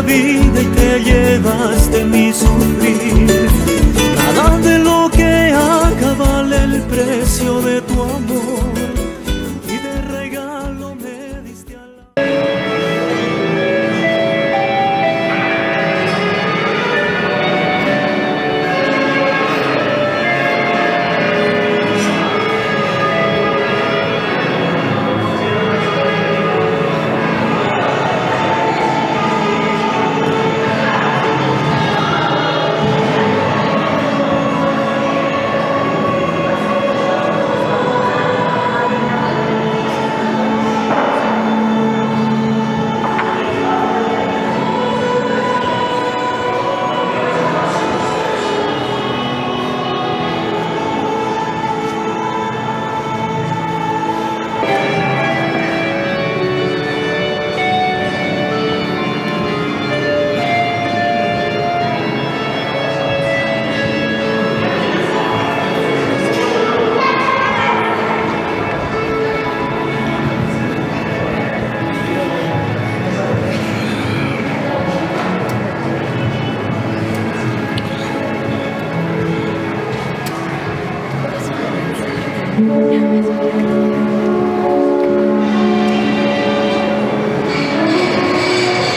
vida y te llevaste mi sufrir. Nada de lo que haga vale el precio de tu amor, y de regalo me diste a la...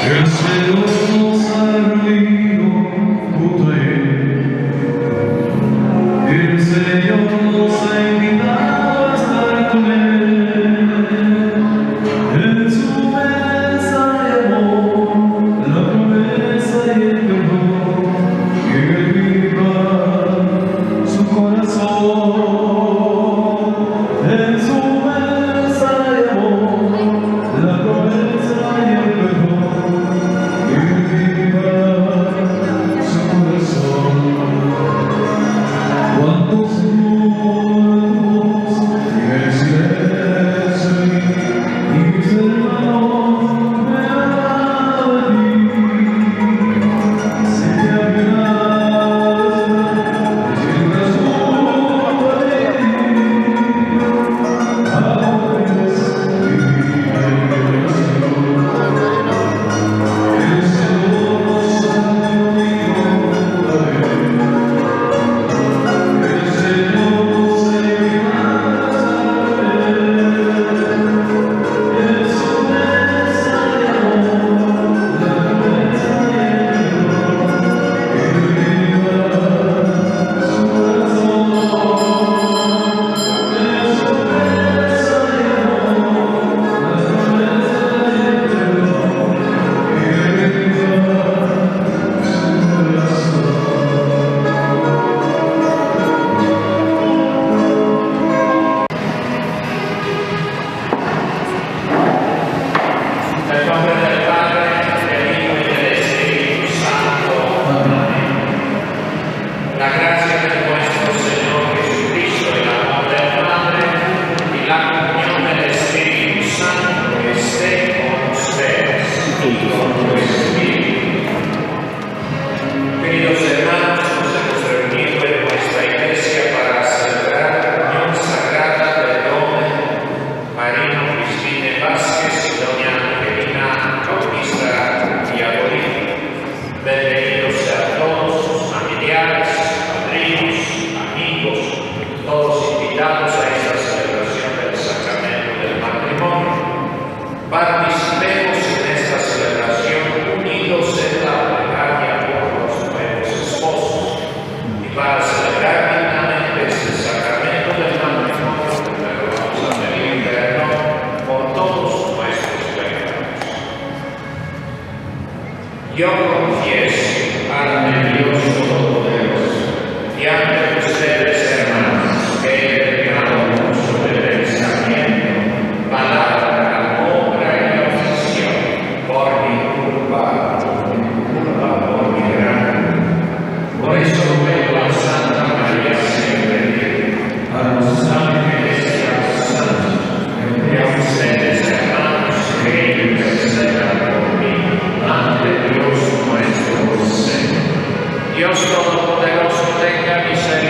El Señor nos ha reunido junto a Él. El Señor nos ha invitado a estar con Él. En su mesa hay amor, la promesa y el perdón, que Él viva su corazón. En su mesa hay amor, la promesa y el perdón, que Él viva su corazón. Cuántos muros en el silencio y mis hermanos me hablan de ti. Si te agradas, sientas junto a ti. Abres mi vida y corazón. El Señor nos ha reunido junto a Él. El Señor nos ha invitado a estar con Él. En su mesa hay amor, la promesa y el perdón, que Él viva su corazón. En su mesa hay amor, la promesa y el perdón, que Él viva su corazón. Nel nome del Padre, del Hijo y del Espíritu Santo. Amén. La gracia de nuestro Señor Jesucristo, el amor del Padre y la comunión del Espíritu Santo esté con ustedes y con tu espíritu. Queridos hermanos, nos hemos reunido en nuestra iglesia para celebrar la unión sagrada de Don Marino Cristine Vázquez y doña Angelina Bautista Diabolí. Bienvenidos a todos sus familiares, padrinos, amigos, todos invitados a esta celebración del sacramento del matrimonio. Participemos en esta celebración unidos en la plegaria por los nuevos esposos. Y para celebrar dignamente este sacramento del matrimonio, primero vamos a pedir perdón por todos nuestros pecados. Yo confieso ante Dios Todopoderoso y ante ustedes, hermanos, que he pecado mucho de pensamiento, palabra, obra y omisión, por mi culpa, por mi gran. Por eso ruego a Santa María siempre Virgen, a los ángeles y a los santos, y a ustedes, hermanos, que intercedan por mí ante Dios nuestro Señor. Dios Todopoderoso tenga misericordia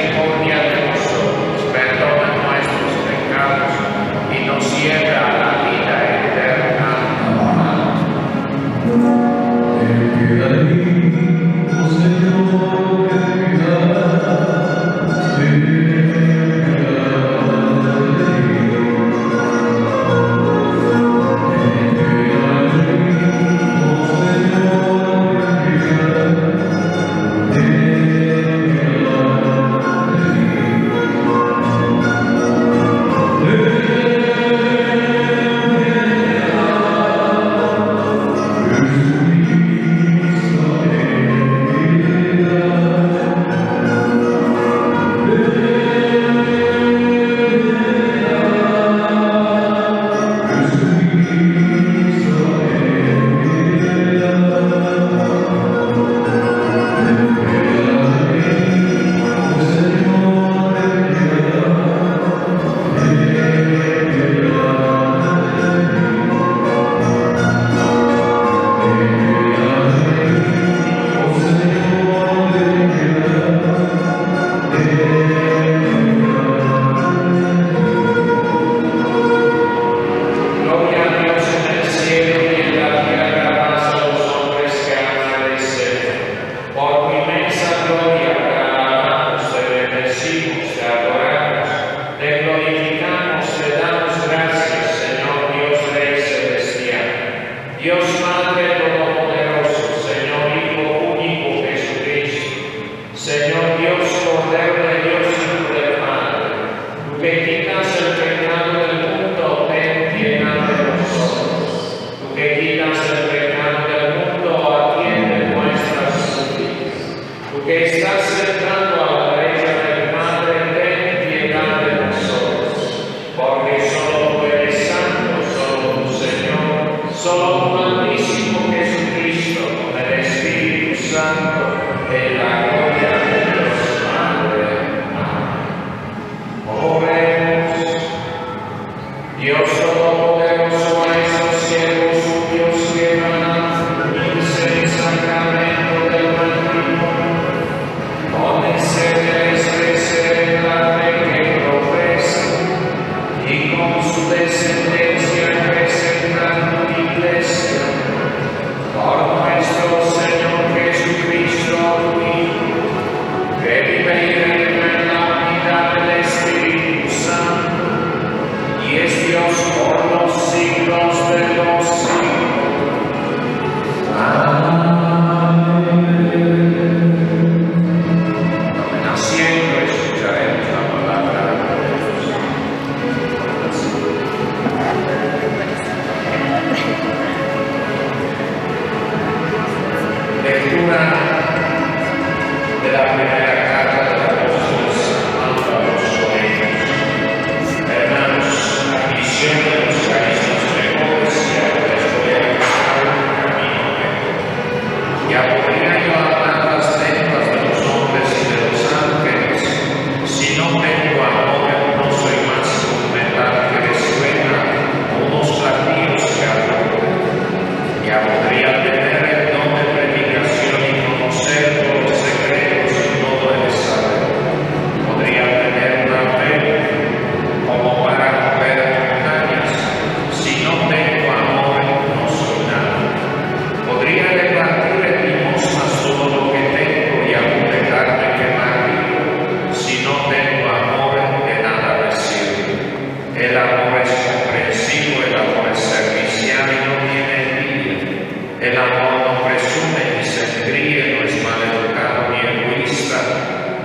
El amor no presume ni se engríe, no es maleducado ni egoísta,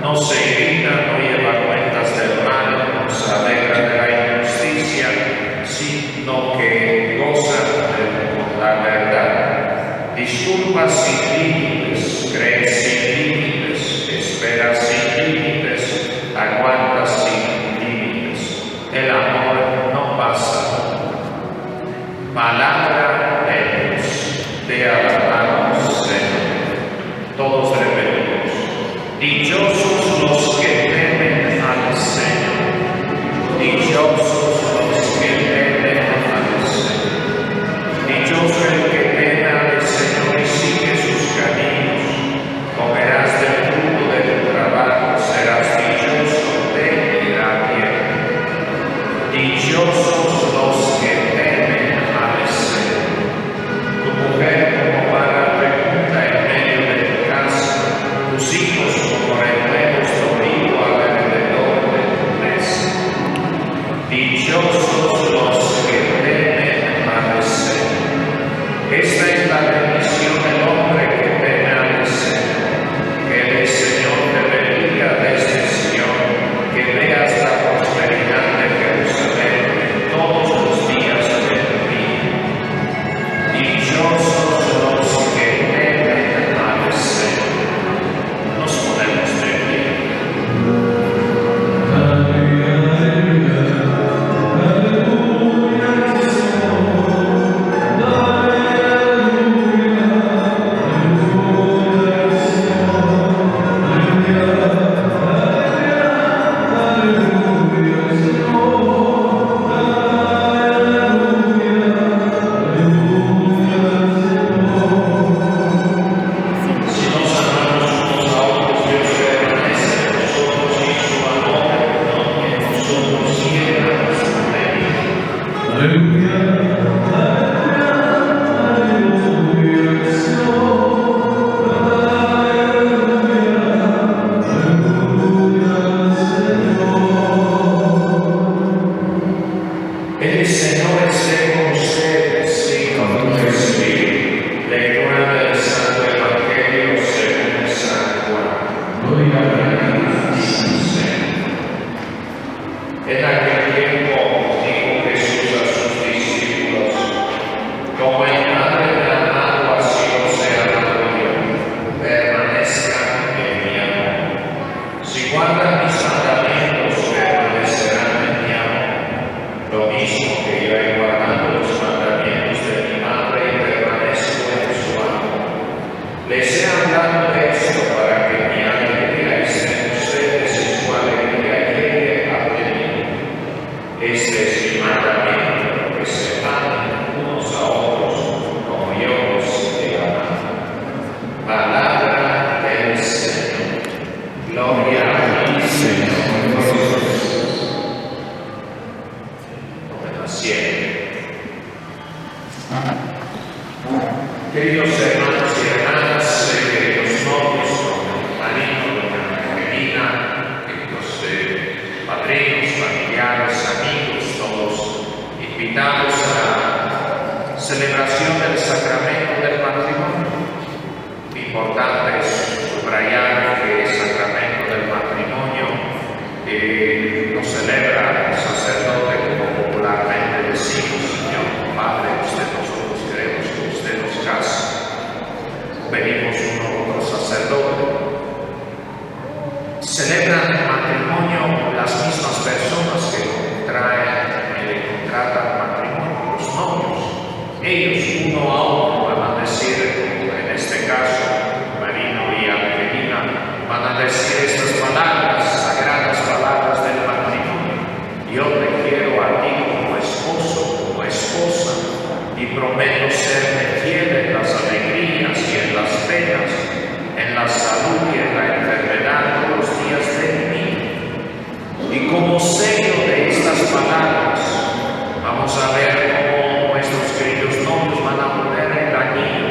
no se irrita, no lleva cuentas del mal, no se alegra de la injusticia, sino que goza de la verdad. Disculpa sin límites, cree sin límites, espera sin límites, aguanta sin límites. El amor no pasa. Palabra de Dios. Te alabamos, Señor. Todos repetimos. Dichosos los que temen al Señor. Dichosos los que temen al Señor. Dichoso el que teme al Señor y sigue sus caminos. Comerás del fruto de tu trabajo, serás dichoso, te irá bien. Dichosos los que temen al Señor. Tu mujer como para pregunta en medio de tu casa, tus hijos como renuevos domingo alrededor de tu mesa. Dichosos los que temen al Señor. Esta es la bendición del hombre que teme al Señor. Que el Señor te bendiga desde Sion, que veas la prosperidad de Jerusalén en todos los días de tu vida. Dichosos los que temen al Señor. Nos ponemos de pie. Si nos amamos unos a otros, Dios permanece en nosotros y su amor en nosotros siempre nos mantiene. El Señor esté con ustedes y con tu espíritu. Lectura del Santo Evangelio según San Juan. Gloria a ti, Señor. En aquel tiempo dijo Jesús a sus discípulos: como el Padre me ha amado, así os he amado yo. Permanezcan en mi amor. Si guardan mis mandamientos, permanecerán en mi amor. Lo mismo que yo he guardado los mandamientos de mi Madre y permanezco en su amor. Les he hablado de esto para que mi alegría esté en ustedes y su alegría llegue a plenitud. Este es mi mandamiento, que se amen unos a otros como yo os he amado. Palabra del Señor. Gloria a ti, Señor. Queridos hermanos y hermanas, queridos novios, marido, doña Angelina, queridos padrinos, familiares, amigos, todos invitados a la celebración del sacramento del matrimonio. Importante es subrayar que el sacramento del matrimonio lo celebra el sacerdote, como popularmente decimos: Señor Padre, usted nosotros queremos que usted nos case. Pedimos uno otro sacerdote. Celebran el matrimonio las mismas personas que contratan matrimonio, los novios. Ellos uno a uno van a decir, en este caso, Marino y Angelina, van a decir estas palabras, sagradas palabras del matrimonio. Yo te quiero a ti como esposo, como esposa, y prometo serme fiel en las alegrías y en las penas, en la salud y en la enfermedad todos los días de mi vida. Y como sello de estas palabras, vamos a ver cómo nuestros queridos novios van a poner el anillo.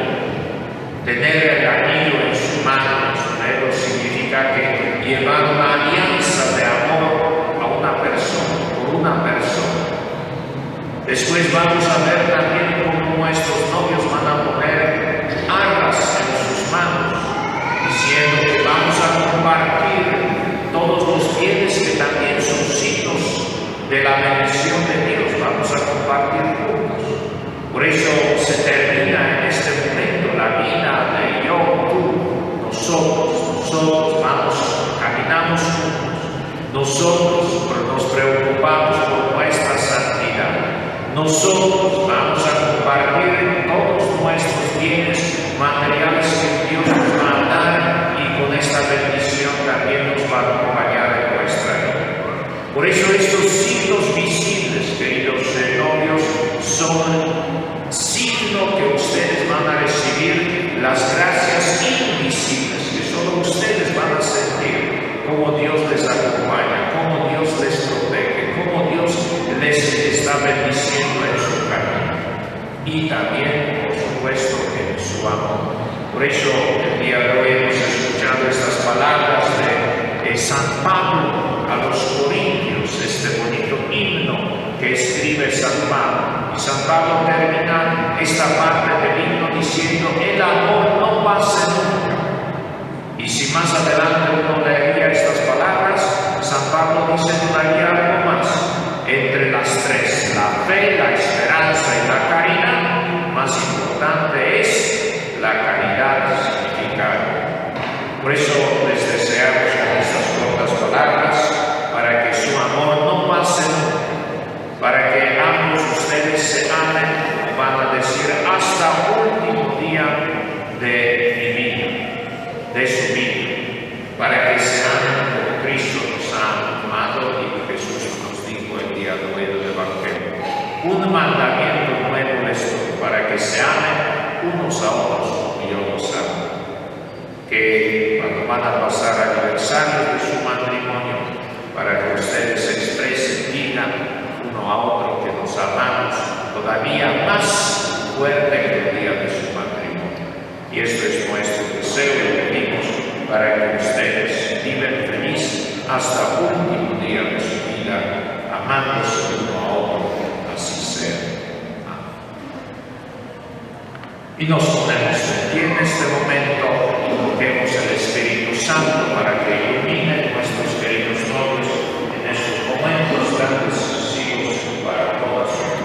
Tener el anillo en su mano, eso significa que llevar una alianza de amor a una persona, por una persona. Después vamos a ver también cómo nuestros novios van a poner de la bendición de Dios, vamos a compartir juntos. Por eso se termina en este momento la vida de yo, tú, nosotros caminamos juntos. Nosotros nos preocupamos por nuestra santidad. Nosotros vamos a compartir todos nuestros bienes materiales que Dios nos va a dar y con esta bendición también nos va a acompañar en nuestra vida. Por eso estos signos visibles, queridos novios, son signos que ustedes van a recibir las gracias invisibles que solo ustedes van a sentir, cómo Dios les acompaña, cómo Dios les protege, cómo Dios les está bendiciendo en su camino. Y también, por supuesto, en su amor. Por eso el día de hoy hemos escuchado estas palabras de San Pablo a los Corintios, este bonito himno que escribe San Pablo. Y San Pablo termina esta parte del himno diciendo: el amor no pasa nunca. Y si más adelante uno leería estas palabras, San Pablo dice todavía algo más. Entre las tres, la fe, la esperanza y la caridad, más importante es la caridad significada. Por eso les deseamos con estas cortas palabras, para que su amor no pase nunca, para que ambos ustedes se amen, van a decir, hasta el último día de mi vida, de su vida, para que se amen como Cristo nos ha amado y Jesús nos dijo el día de hoy del Evangelio. Un mandamiento nuevo les doy, para que se amen unos a otros como yo los amo. Que cuando van a pasar aniversarios de su matrimonio, para que ustedes expresen, digan uno a otro que nos amamos todavía más fuerte que el día de su matrimonio. Y esto es nuestro deseo y pedimos para que ustedes viven feliz hasta el último día de su vida, amándose uno a otro, así sea. Amén. Y nos ponemos en pie en este momento y invoquemos el Espíritu Santo para que ilumine nuestros queridos novios en estos momentos tan decisivos para toda su vida.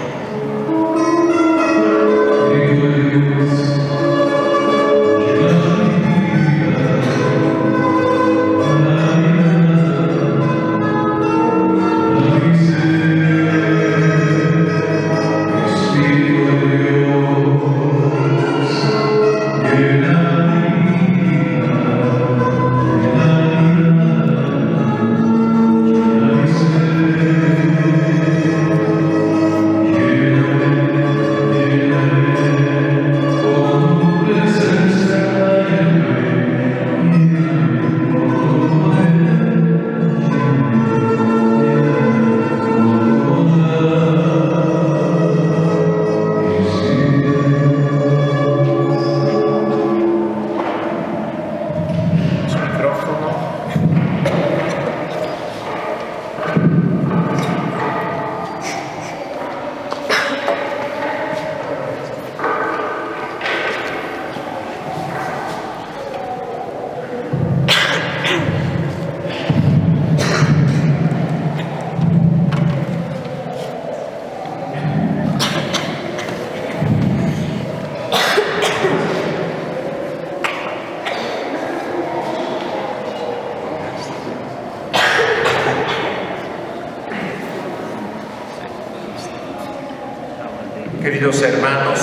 Queridos hermanos,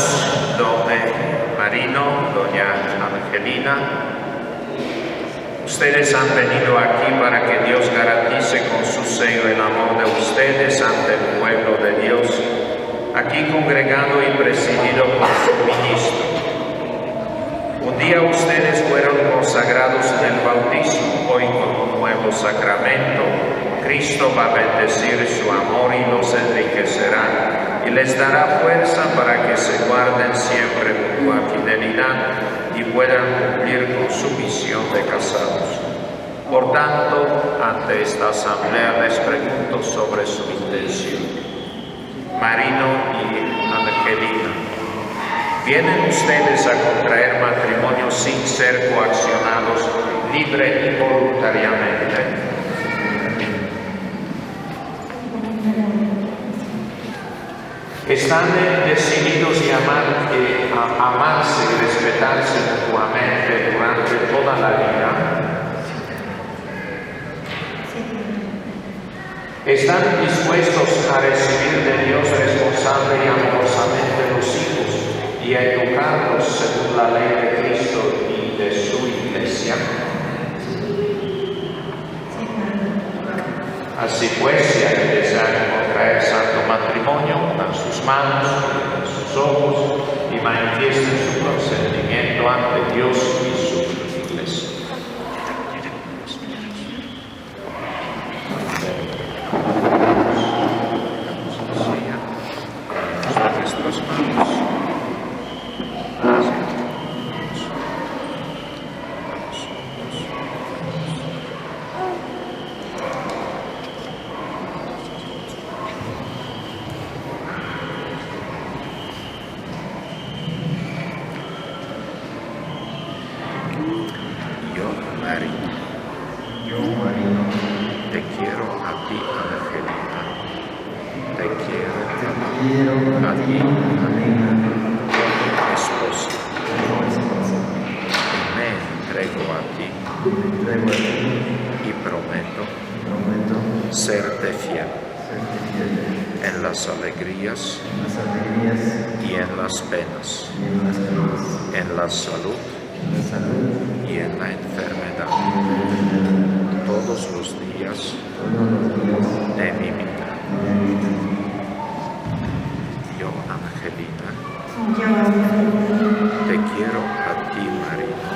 don Marino, doña Angelina, ustedes han venido aquí para que Dios garantice con su sello el amor de ustedes ante el pueblo de Dios, aquí congregado y presidido por su ministro. Un día ustedes fueron consagrados en el bautismo, hoy con un nuevo sacramento. Cristo va a bendecir su amor y los enriquecerá y les dará fuerza para que se guarden siempre mutua fidelidad y puedan cumplir con su misión de casados. Por tanto, ante esta asamblea les pregunto sobre su intención. Marino y Angelina, ¿vienen ustedes a contraer matrimonio sin ser coaccionados libre y voluntariamente? Están decididos a amarse y respetarse mutuamente durante toda la vida. Están dispuestos a recibir de Dios responsable y amorosamente los hijos y a educarlos según la ley de Cristo y de su Iglesia. Así pues, si alguien desea contraer santo matrimonio, dan sus manos, dan sus ojos y manifiesten su consentimiento ante Dios y su Iglesia. Yo, Marino, te quiero a ti, Angelina. Te quiero a ti, Angelina, esposa. Y me entrego a ti y prometo serte fiel en las alegrías y en las penas, en la salud y en la enfermedad, todos los días de mi vida. Yo, Angelina, te quiero a ti, Marino,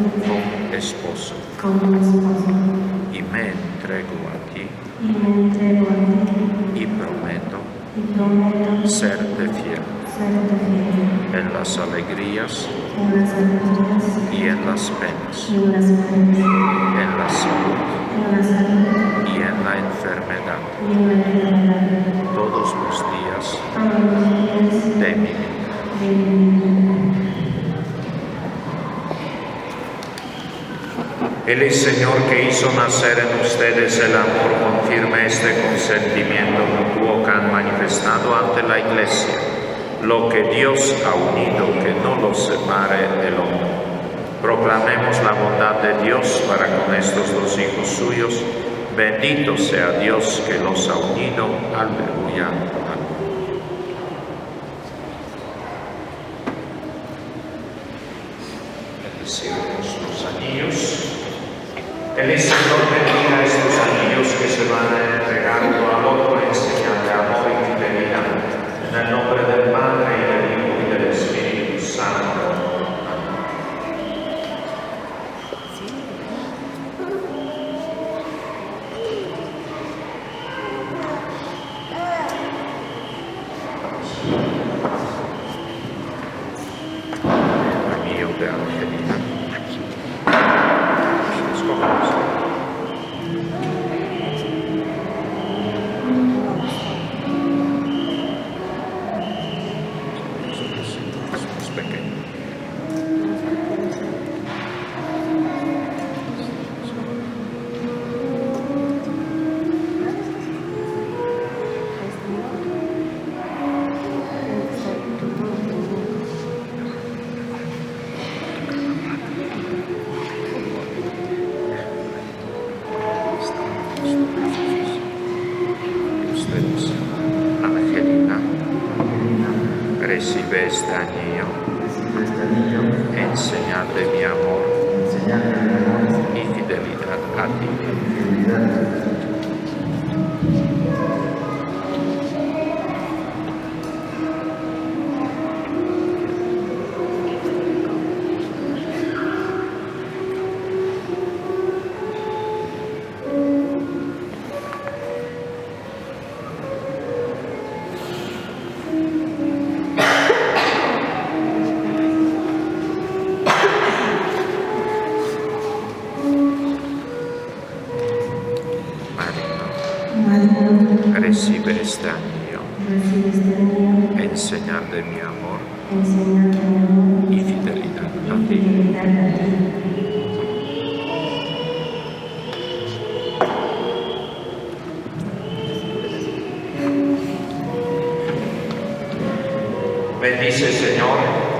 como esposo, y me entrego a ti y prometo serte fiel en las alegrías y en las penas, en la salud y en la enfermedad, todos los días de mi vida. El Señor que hizo nacer en ustedes el amor confirme este consentimiento mutuo que han manifestado ante la Iglesia. Lo que Dios ha unido, que no lo separe el hombre. Proclamemos la bondad de Dios para con estos dos hijos suyos. Bendito sea Dios que los ha unido. Aleluya. Bendecimos los anillos. El Señor bendiga estos anillos que se van a entregar uno al otro en señal de amor y fidelidad. En el nombre del Padre, y del Hijo, y del Espíritu Santo. Amén. Anillo de Angelina. Escogemos. Angelina, recibe este anillo en señal de mi amor y fidelidad a ti. Recibe este anillo en señal de mi amor y fidelidad a ti.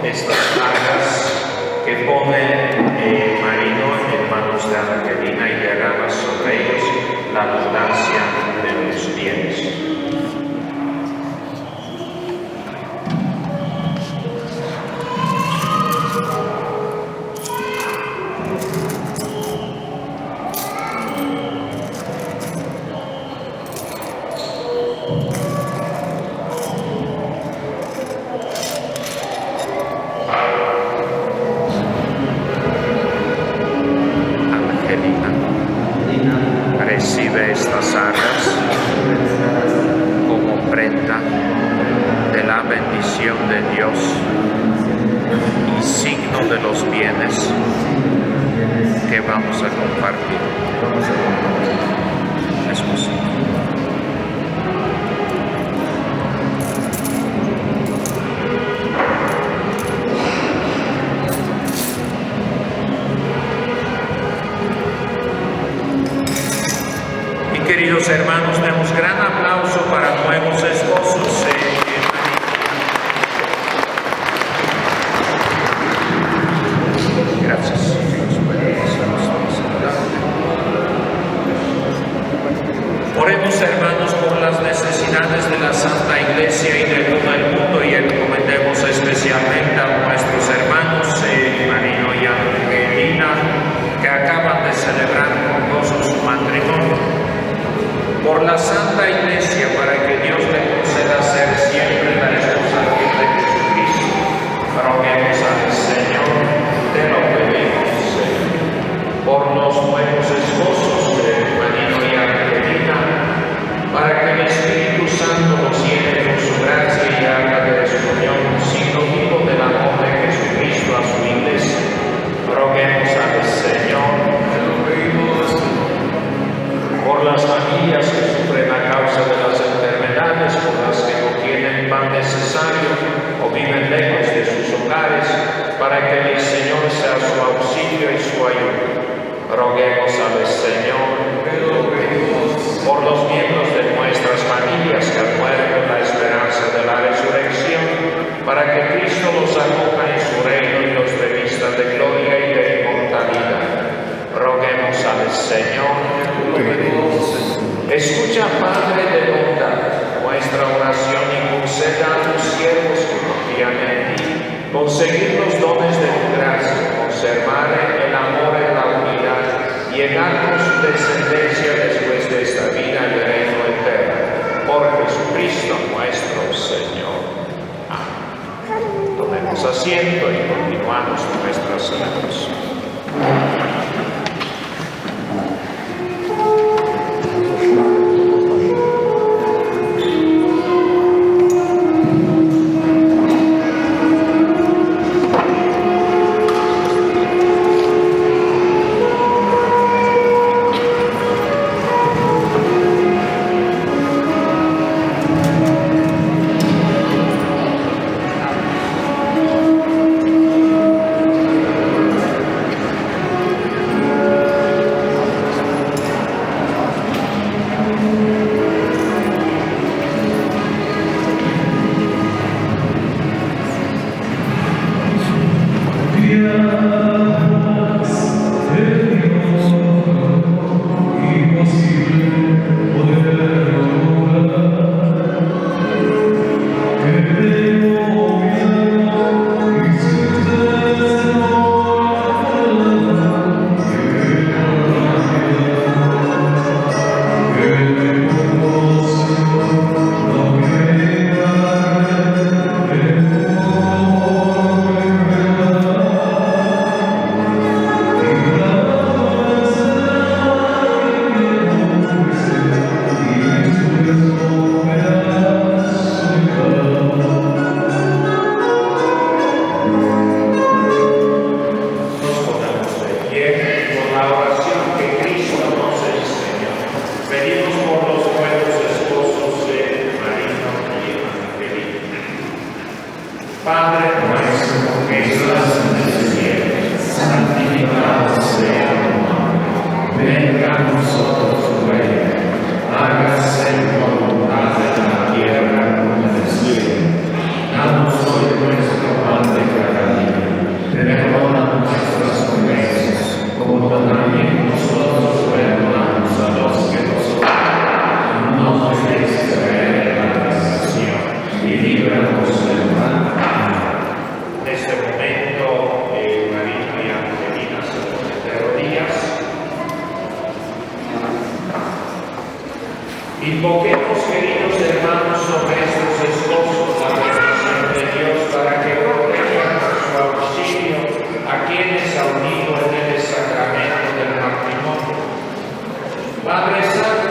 estas cargas que pone Marino en manos de Angelina y derrama sobre ellos la abundancia de los bienes. Recibe estas arras como prenda de la bendición de Dios y signo de los bienes que vamos a compartir. Es posible. Queridos hermanos, demos gran aplauso para nuevos esposos. Gracias. Oremos, hermanos, por las necesidades de la Santa Iglesia y de todo el mundo y encomendemos especialmente a nuestros hermanos Marino y Angelina, que acaban de celebrar con gozo su matrimonio. Por la Santa Iglesia, para que Dios le conceda ser siempre la esposa fiel de Jesucristo, roguemos al Señor, te lo pedimos, Señor. Por los nuevos esposos de Marino y Angelina, para que el Espíritu Santo los llene con su gracia y haga de su unión un signo vivo del amor de Jesucristo a su Iglesia, roguemos al Señor, te lo pedimos. Por las familias que sufren a causa de las enfermedades, por las que no tienen pan necesario o viven lejos de sus hogares, para que el Señor sea su auxilio y su ayuda. Roguemos al Señor. Por los miembros de nuestras familias que han muerto en la esperanza de la resurrección, para que Cristo los acoja en su reino y los revista de gloria y de inmortalidad. Roguemos al Señor. Escucha, Padre de bondad, nuestra oración y conceda a tus siervos que confían en ti conseguir los dones de tu gracia, conservar el amor en la unidad y llegar con su descendencia después de esta vida al reino eterno. Por Jesucristo nuestro Señor. Amén. Tomemos asiento y continuamos nuestra celebración.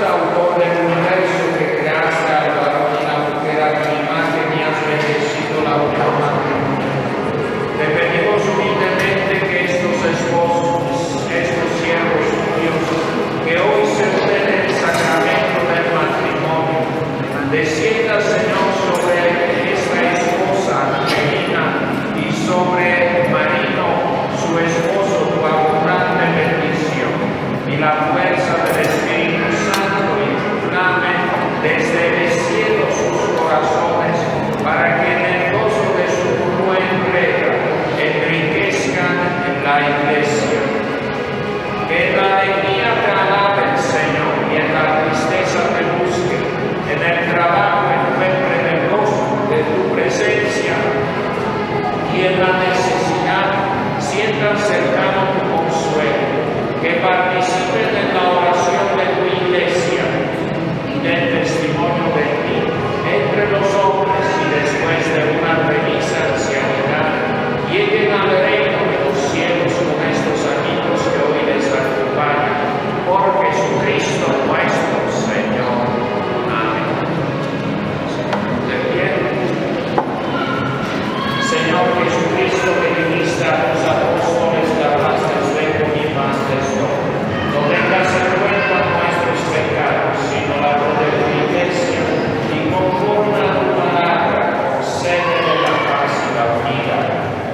autor del universo, que creaste al varón y la mujer a tu imagen y has bendecido la unión matrimonial. Te pedimos humildemente que estos esposos, estos siervos tuyos, que hoy se unen en el sacramento del matrimonio, descienda, Señor, sobre esta esposa Angelina y sobre Marino, su esposo, tu abundante bendición, y la fuerza del Espíritu Santo inflame desde el cielo sus corazones, para que en el gozo de su nueva entrega enriquezcan en la Iglesia. Que en la alegría te alaben, Señor, y en la tristeza te busquen, en el trabajo encuentren el gozo de tu presencia, y en la necesidad sientan cercano tu consuelo. Que participen en la oración de tu Iglesia y del testimonio de ti entre los hombres, y después de una feliz ancianidad lleguen al reino de los cielos con estos amigos que hoy les acompañan. Por Jesucristo nuestro Señor. Amén. ¿De pie? Señor Jesucristo, que viniste a tus apóstoles, que hablaste de paz de esto. No tengas en cuenta nuestros pecados, sino la de tu Iglesia, y conforme a tu palabra, concede de la paz y la unidad.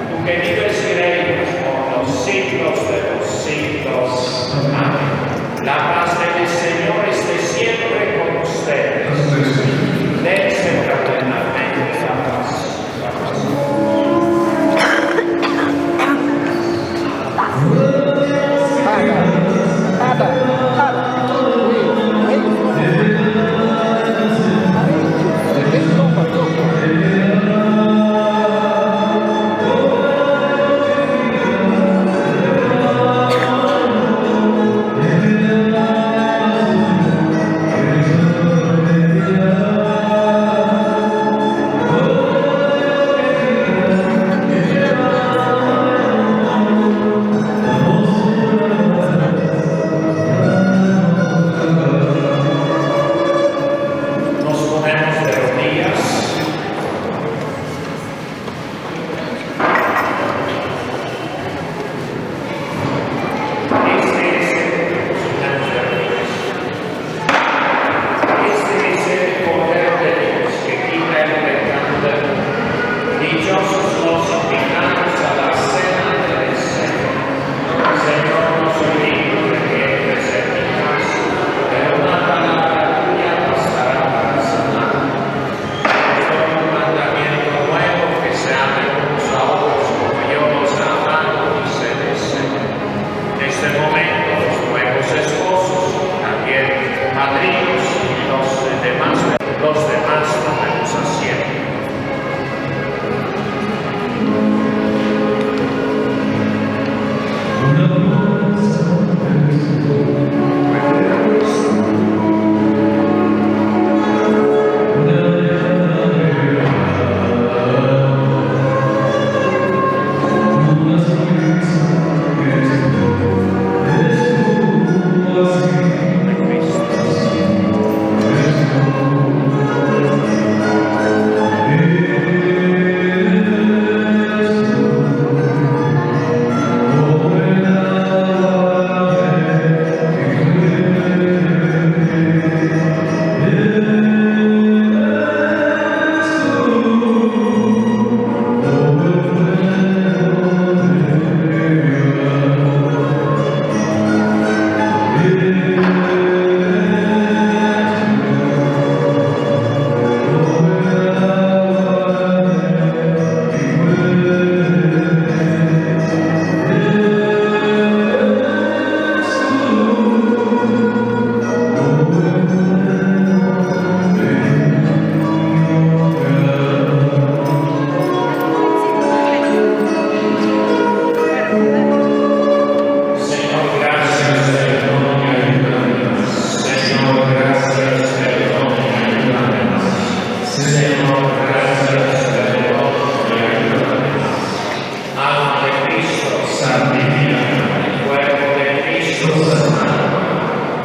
Tú que vives y reinas por los siglos de los siglos. Amén. La paz del Señor esté siempre con ustedes. Dense fraternalmente la paz. La paz.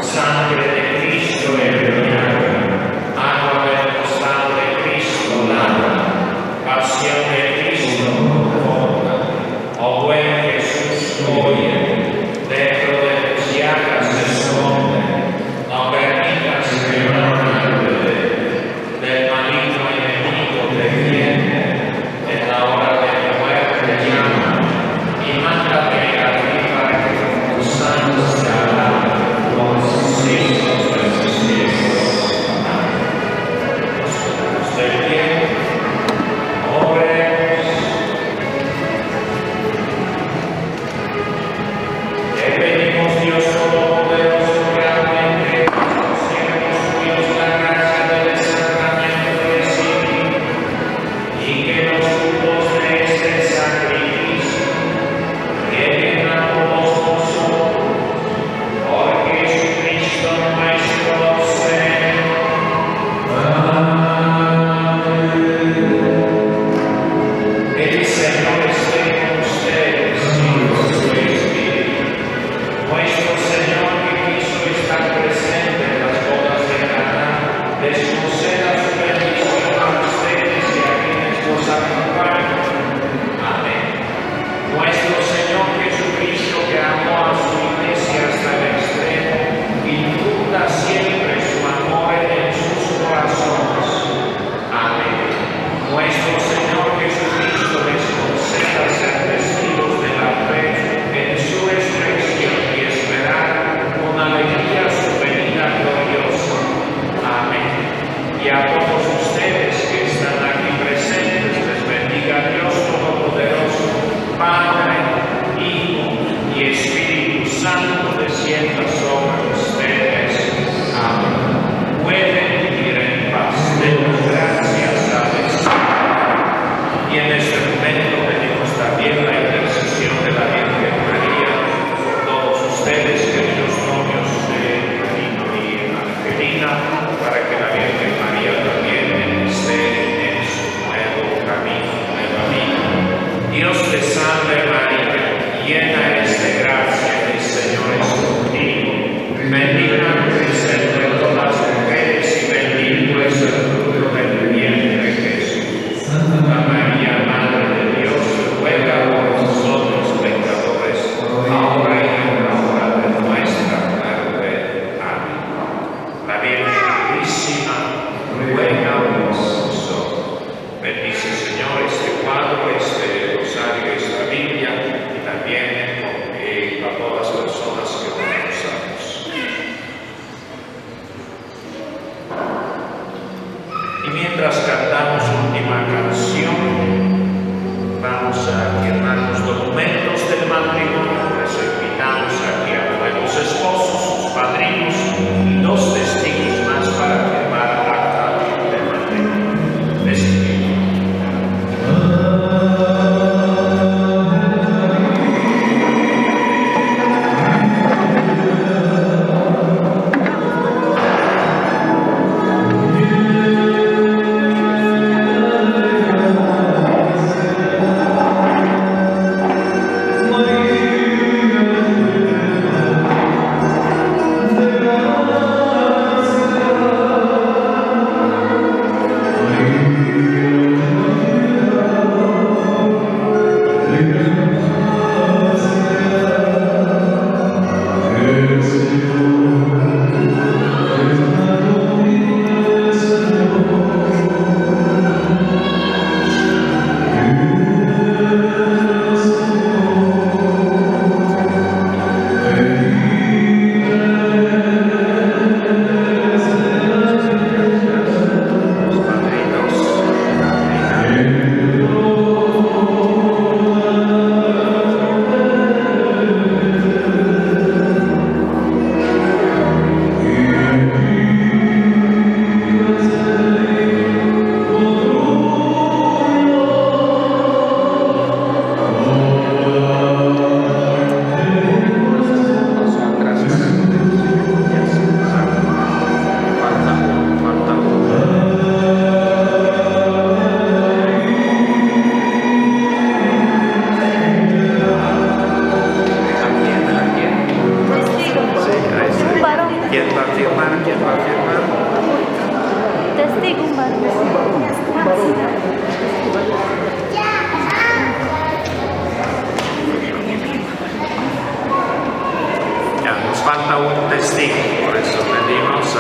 Sangre de Cristo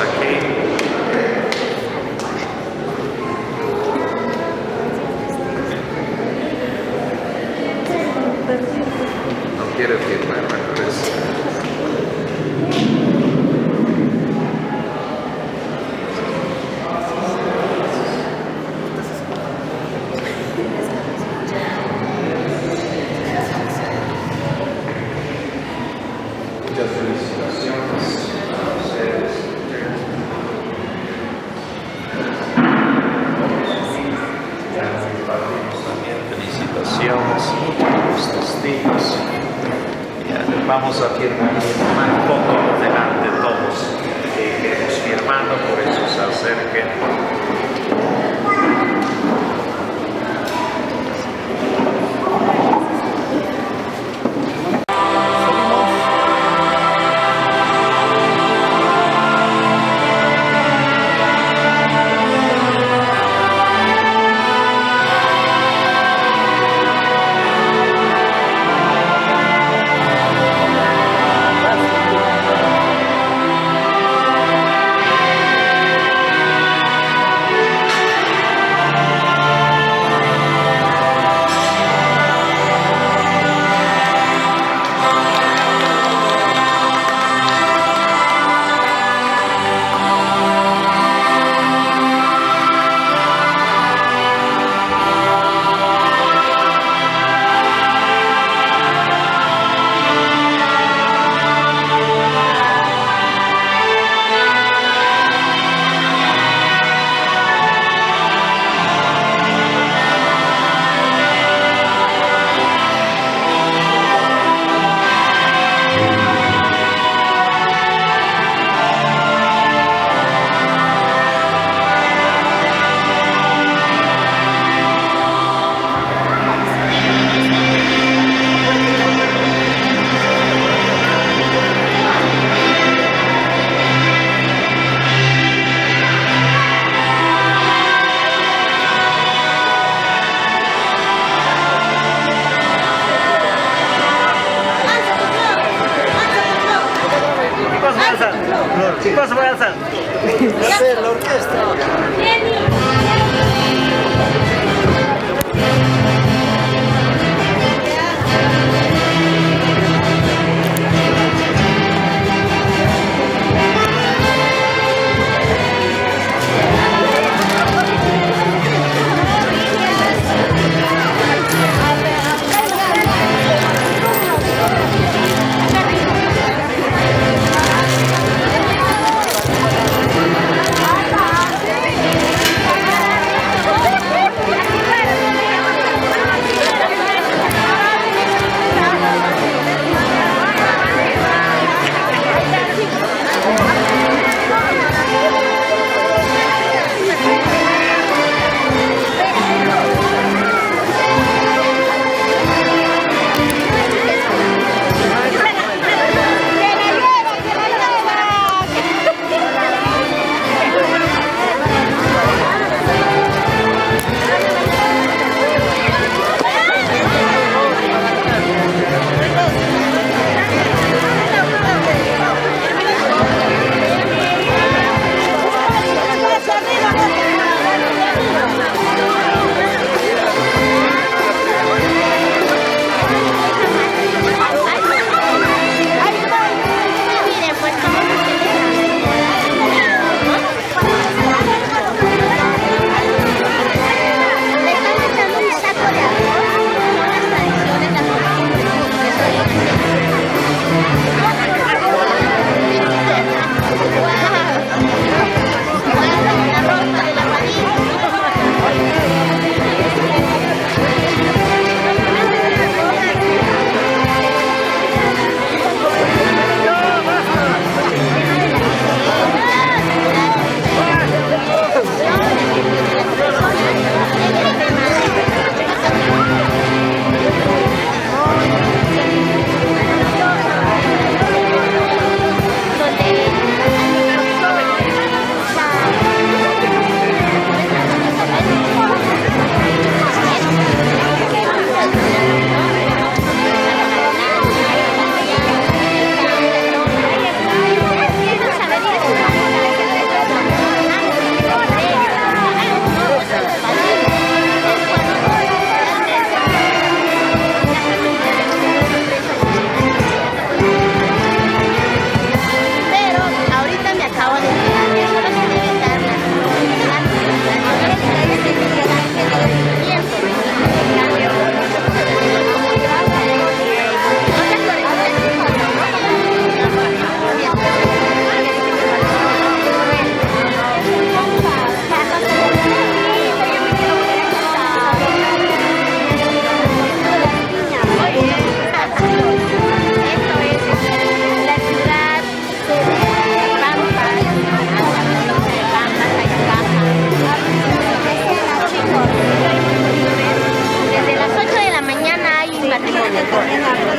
aquí. No quiere firmar, me parece. Muchas felicitaciones a ustedes. Compartimos también felicitaciones a los testigos. Vamos a firmar una foto delante de todos que hemos firmado, por eso se acerquen. Chicos, voy a alzar. La orquesta.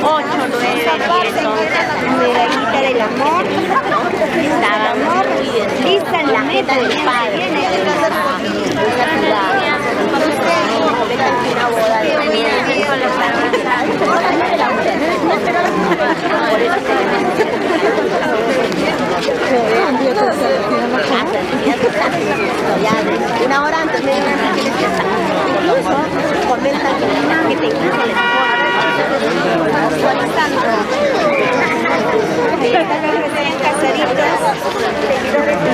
8, 9, 10, 11. Medallita del amor. Estábamos muy bien. Lista en la meta del padre. Una boda de miel con los Una hora antes me dijeron que les incluso comentan que te incluso les actualizando.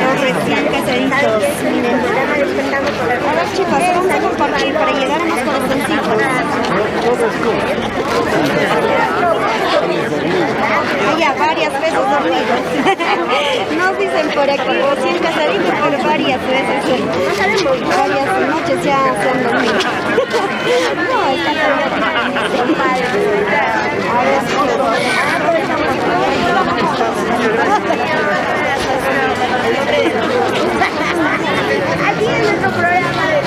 Los recién casaditos. Ahora chicos, vamos a compartir para llegar a más corazoncitos. Ya varias veces dormidos. Nos dicen por aquí, recién casaditos, pero varias veces. Varias noches ya se han dormido. No, están a aquí en nuestro programa de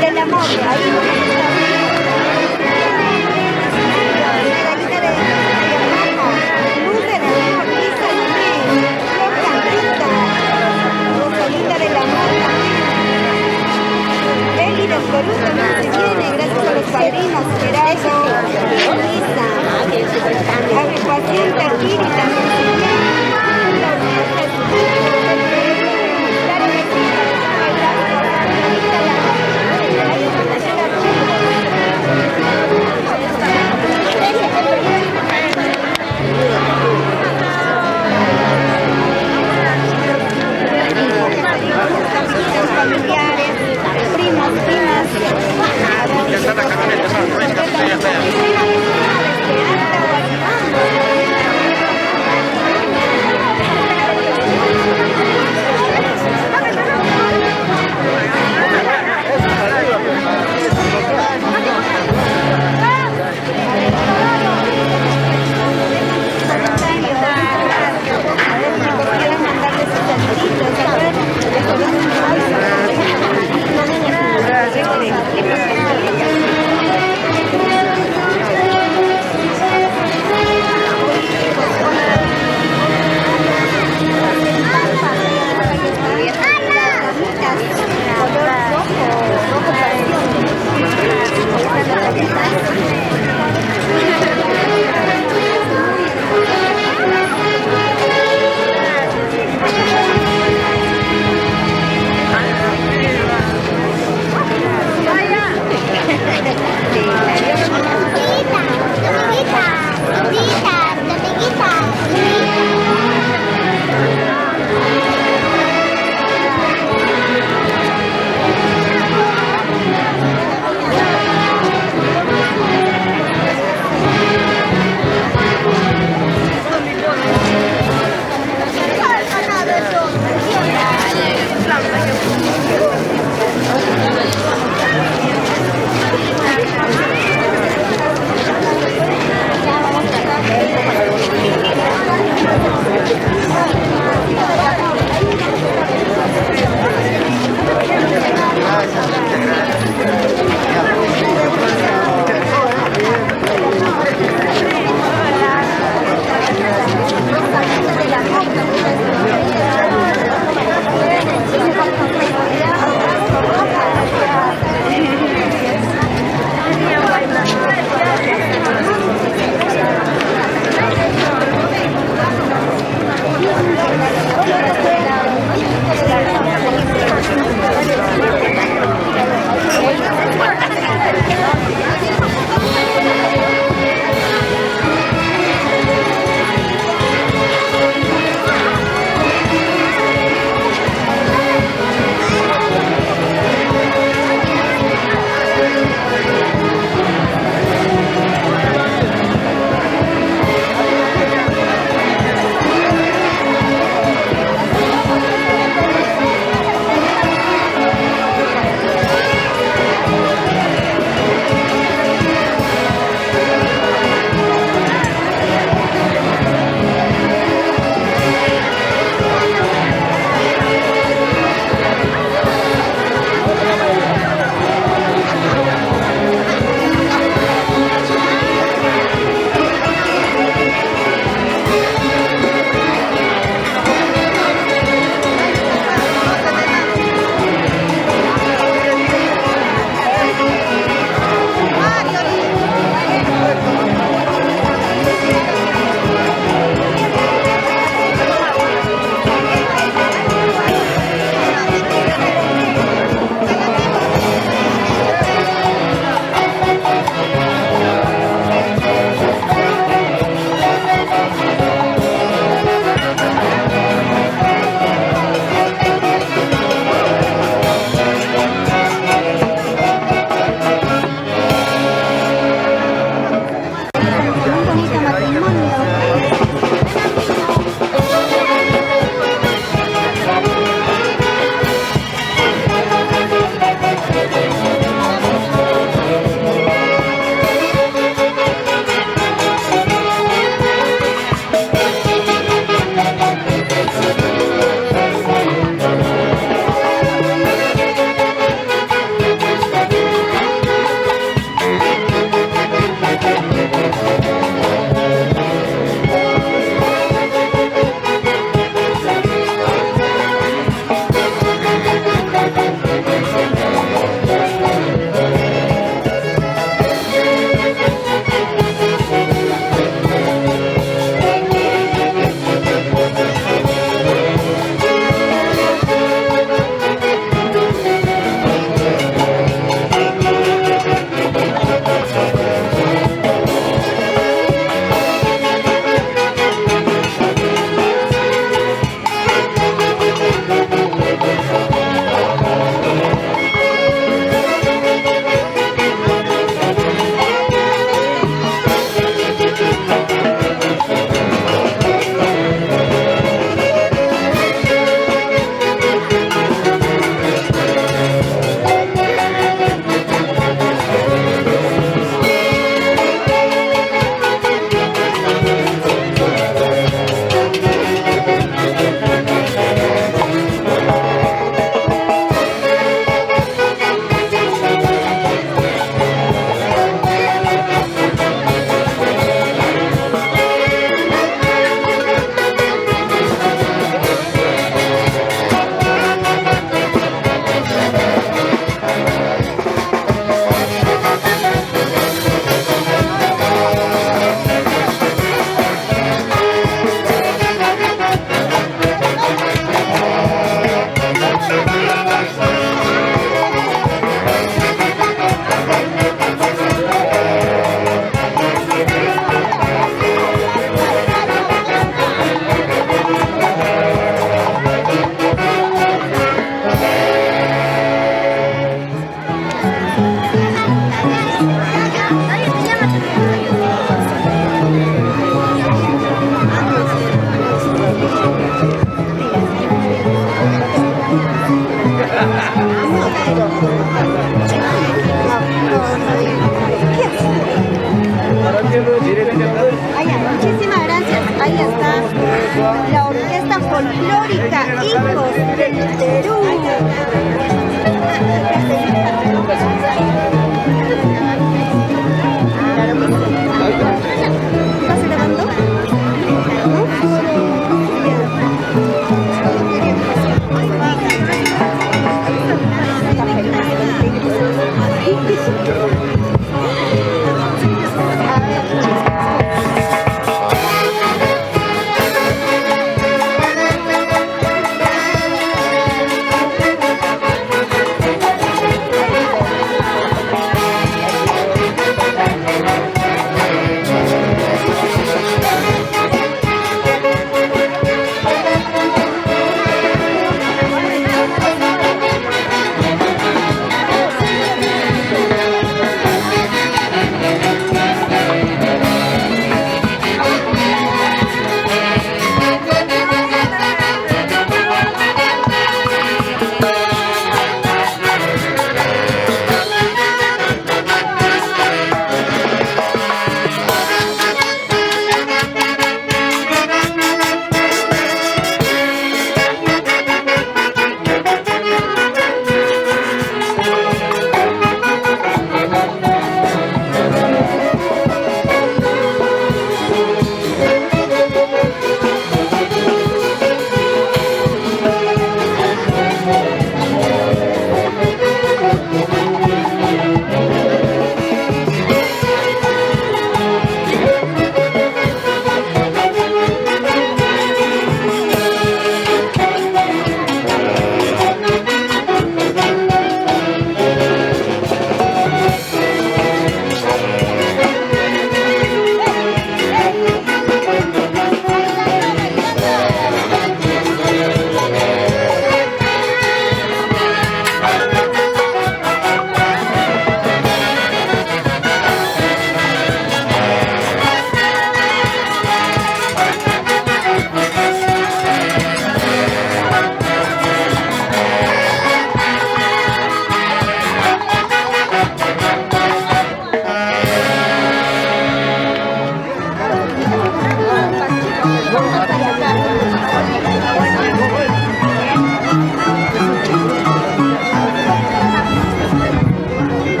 del amor, Perú también se viene, gracias a los padrinos, Gerardo, Elisa, Adecuación Taquiri también se viene. Claro que sí, familiares, primos, primas. Ya está la camioneta,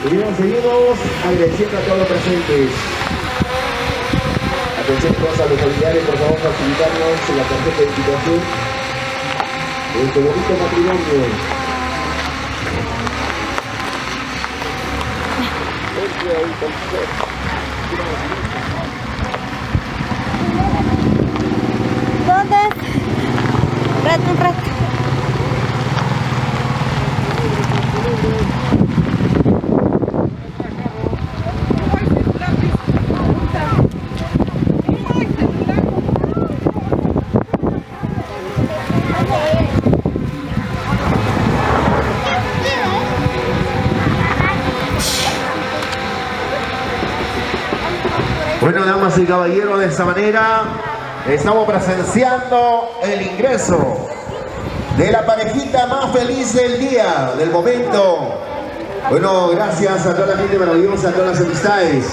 Seguimos agradeciendo a todos los presentes. Atención todos a los familiares, por favor, facilitarnos la tarjeta de invitación de este bonito matrimonio. ¿Dónde? Un rato. Bueno, damas y caballeros, de esta manera estamos presenciando el ingreso de la parejita más feliz del día, del momento. Bueno, gracias a toda la gente maravillosa, a todas las amistades,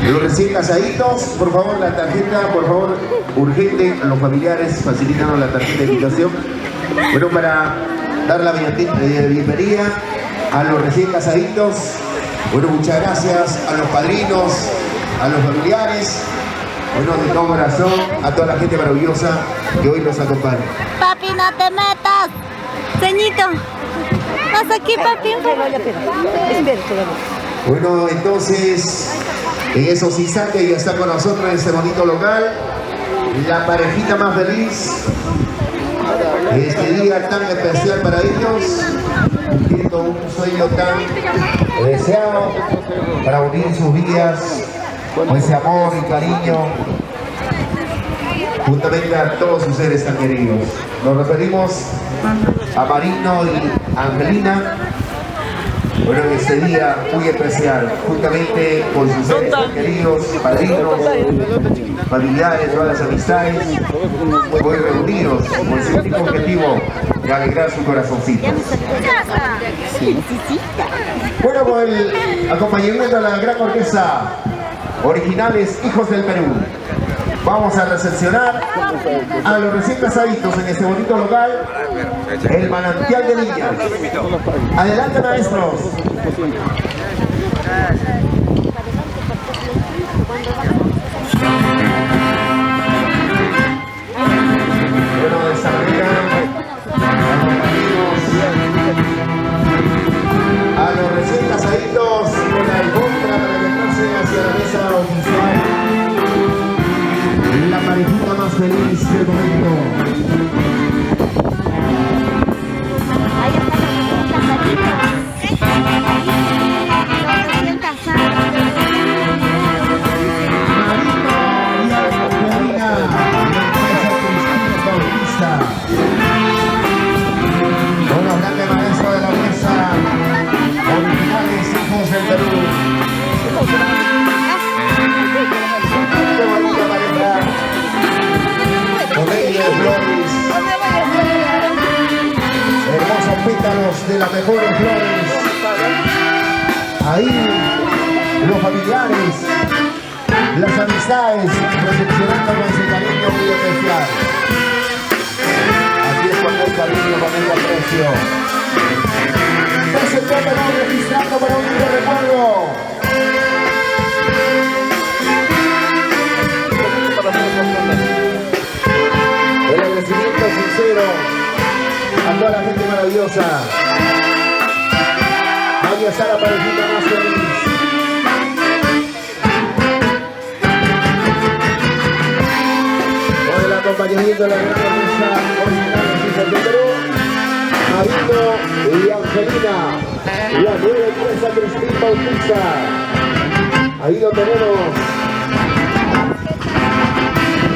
los recién casaditos. Por favor, la tarjeta, por favor, urgente, a los familiares, facilítanos la tarjeta de invitación. Bueno, para dar la bienvenida a los recién casaditos. Bueno, muchas gracias a los padrinos, a los familiares, bueno, de todo corazón, a toda la gente maravillosa que hoy nos acompaña. Papi, no te metas. Ceñito. Haz aquí, papi. Bueno, entonces, en esos instantes ya está con nosotros en este bonito local la parejita más feliz. Este día tan especial para ellos, cumpliendo un sueño tan deseado para unir sus vidas con ese amor y cariño, juntamente a todos sus seres tan queridos. Nos referimos a Marino y Angelina, bueno, en este día muy especial, juntamente con sus seres tan queridos, padrinos, familiares, todas las amistades, hoy reunidos con su único objetivo de alegrar su corazoncito. Bueno, con el acompañamiento de la gran orquesta Originales Hijos del Perú, vamos a recepcionar a los recién casaditos en este bonito local, el Manantial de Niñas. Adelante, maestros. Bueno, de esta manera, a los recién casaditos con la alfombra para levantarse hacia la mesa oficial, la parejita más feliz del momento. Bueno, grande maestro de la orquesta Originales Hijos del Perú. Qué bonita pareja. Comedia de flores. Hermosos pétalos de las mejores flores. Ahí los familiares, las amistades, recepcionando con ese cariño muy especial. Así es cuando hay cariño, cuando hay aprecio. Presentándonos, registrando para un lindo recuerdo. El agradecimiento sincero a toda la gente maravillosa. Ahí está la parejita más feliz. Con el acompañamiento de la gran orquesta Originales Hijos del Perú, Marino y Angelina, la nueva empresa Cristín Bautista. Ahí lo tenemos.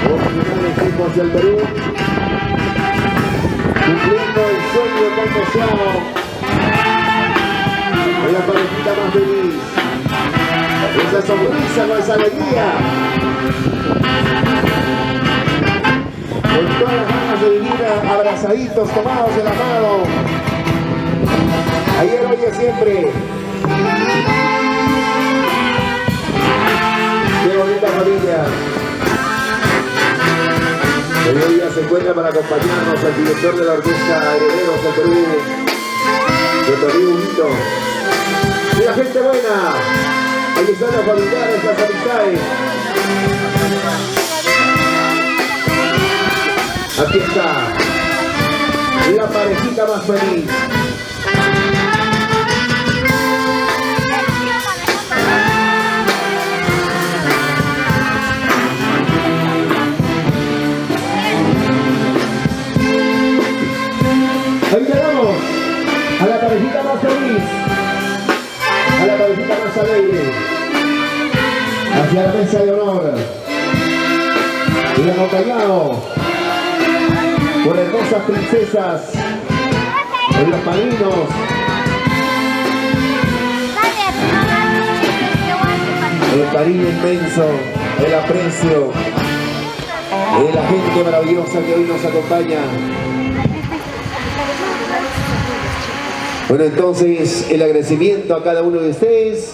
Originales Hijos del Perú, cumpliendo el sueño tan deseado de la parejita más feliz. Esa sonrisa, con esa alegría, con todas las ganas de vivir abrazaditos, tomados de la mano. Ayer, hoy y siempre. Qué bonita familia. Hoy día se encuentra para acompañarnos el director de la orquesta Herederos del Perú, Dr. Huguito. de la gente buena. Aquí están los familiares, las amistades. Aquí está la parejita más feliz. Ahí tenemos a la parejita más feliz, a la parejita más alegre, hacia la mesa de honor, y acompañado por hermosas princesas, por los marinos, el cariño inmenso, el aprecio de la gente maravillosa que hoy nos acompaña. Bueno, entonces el agradecimiento a cada uno de ustedes,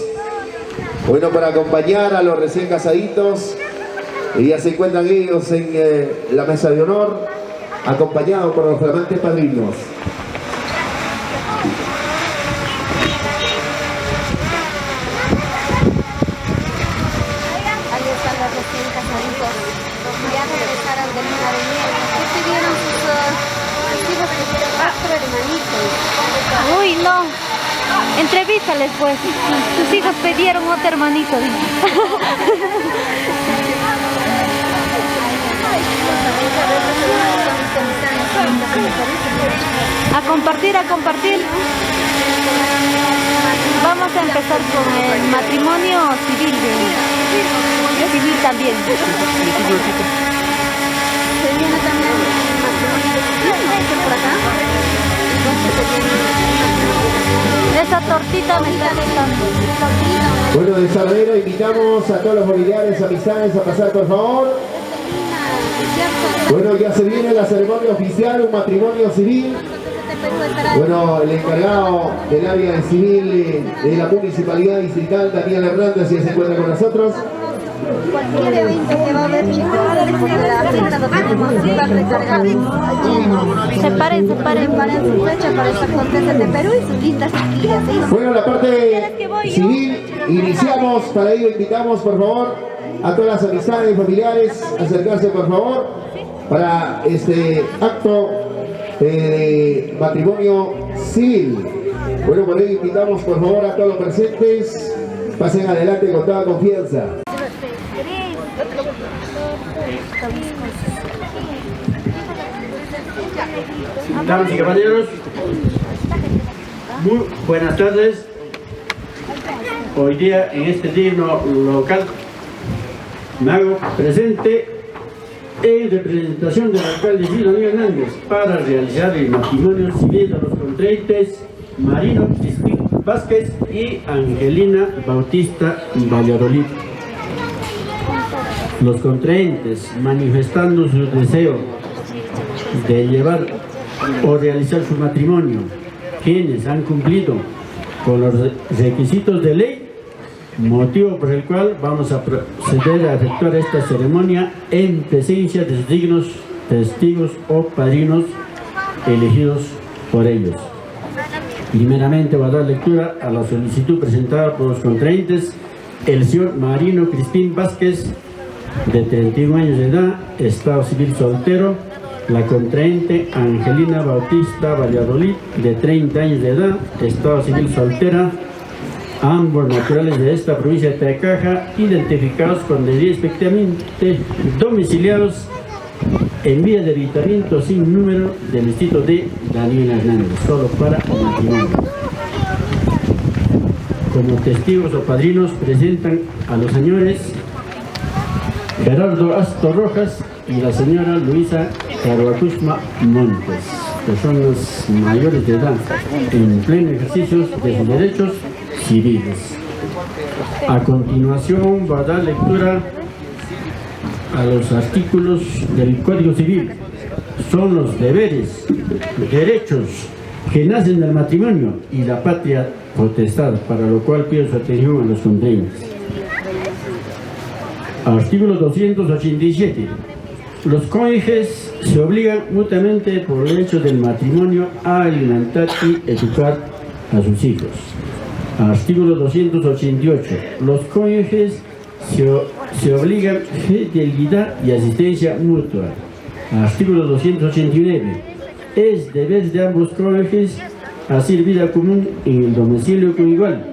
bueno, para acompañar a los recién casaditos, y ya se encuentran ellos en la mesa de honor, acompañados por los flamantes padrinos. Ahí están los recién casaditos, ya regresaron de luna de miel. ¿Qué pidieron sus hijos? Que 4 hermanitos. Uy, no. Entrevístales pues. Tus hijos pidieron otro hermanito. A compartir, a compartir. Vamos a empezar con el matrimonio civil. Civil también. Se viene también el matrimonio de civil, ¿no? Por acá. Esa tortita me está gustando. Bueno, de esta manera invitamos a todos los familiares, amistades a pasar, por favor. Bueno, ya se viene la ceremonia oficial, un matrimonio civil. Bueno, el encargado del área civil de la Municipalidad Distrital, Daniel Hernández, ya se encuentra con nosotros. Cualquier evento que va a haber, chicos, porque la agenda lo tenemos súper recargado. Separen su fecha para estas Condesas de Perú y sus lindas chiquillas. Bueno, la parte civil, iniciamos, para ello invitamos, por favor, a todas las amistades y familiares a acercarse, por favor, para este acto de matrimonio civil. Bueno, por ello invitamos, por favor, a todos los presentes, pasen adelante con toda confianza. Damas y caballeros, muy buenas tardes. Hoy día, en este digno local, me hago presente en representación del alcalde Daniel Hernández para realizar el matrimonio civil de los contrayentes Marino Crispín Vázquez y Angelina Bautista Valladolid. Los contrayentes, manifestando su deseo de llevar o realizar su matrimonio, quienes han cumplido con los requisitos de ley, motivo por el cual vamos a proceder a efectuar esta ceremonia en presencia de sus dignos testigos o padrinos elegidos por ellos. Primeramente va a dar lectura a la solicitud presentada por los contrayentes, el señor Marino Crispín Vázquez, de 31 años de edad, estado civil soltero; la contrayente Angelina Bautista Valladolid, de 30 años de edad, estado civil soltera, ambos naturales de esta provincia de Tacaja, identificados con respectivamente domiciliados en vía de habitamiento sin número del distrito de Daniel Hernández, solo para matrimonio. Como testigos o padrinos presentan a los señores Gerardo Astor Rojas y la señora Luisa Caruacusma Montes, personas mayores de edad en pleno ejercicio de sus derechos civiles. A continuación va a dar lectura a los artículos del Código Civil. Son los deberes, derechos que nacen del matrimonio y la patria potestad, para lo cual pido su atención a los contrayentes. Artículo 287. Los cónyuges se obligan mutuamente por el hecho del matrimonio a alimentar y educar a sus hijos. Artículo 288. Los cónyuges se obligan fidelidad y asistencia mutua. Artículo 289. Es deber de ambos cónyuges hacer vida común en el domicilio conyugal.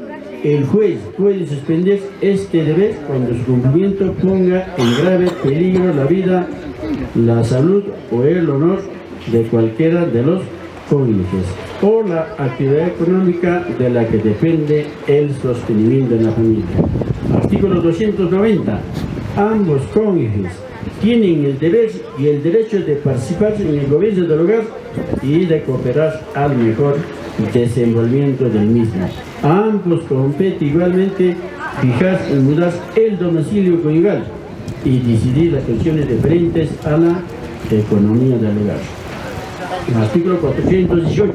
El juez puede suspender este deber cuando su cumplimiento ponga en grave peligro la vida, la salud o el honor de cualquiera de los cónyuges o la actividad económica de la que depende el sostenimiento de la familia. Artículo 290. Ambos cónyuges tienen el deber y el derecho de participar en el gobierno del hogar y de cooperar al mejor desenvolvimiento del mismo. A ambos compete igualmente fijar y mudar el domicilio conyugal y decidir las cuestiones diferentes a la economía del hogar. Artículo 418.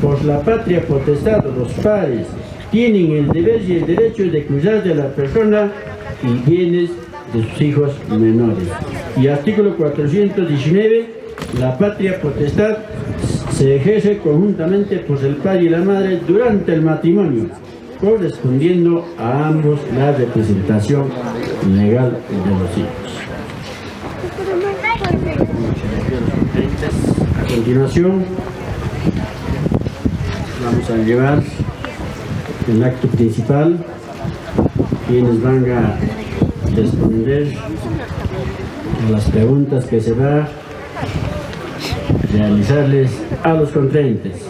Por la patria potestad, los padres tienen el deber y el derecho de cuidar de la persona y bienes de sus hijos menores. Y artículo 419. La patria potestad se ejerce conjuntamente por el padre y la madre durante el matrimonio, correspondiendo a ambos la representación legal de los hijos. A continuación, vamos a llevar el acto principal, quienes van a responder a las preguntas que se va a realizarles a los contrayentes.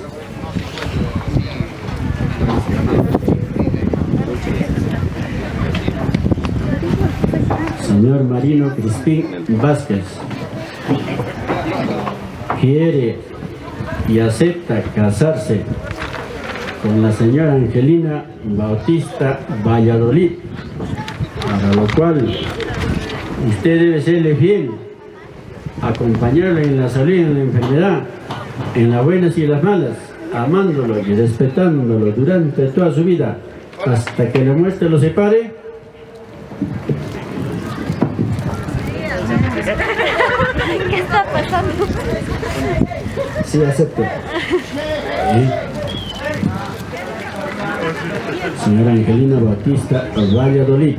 Señor Marino Crispín Vázquez, quiere y acepta casarse con la señora Angelina Bautista Valladolid, para lo cual usted debe serle fiel, acompañarlo en la salud y en la enfermedad, en las buenas y las malas, amándolo y respetándolo durante toda su vida, hasta que la muerte lo separe. ¿Qué está pasando? Sí, acepto. ¿Sí? Señora Angelina Bautista Valladolid,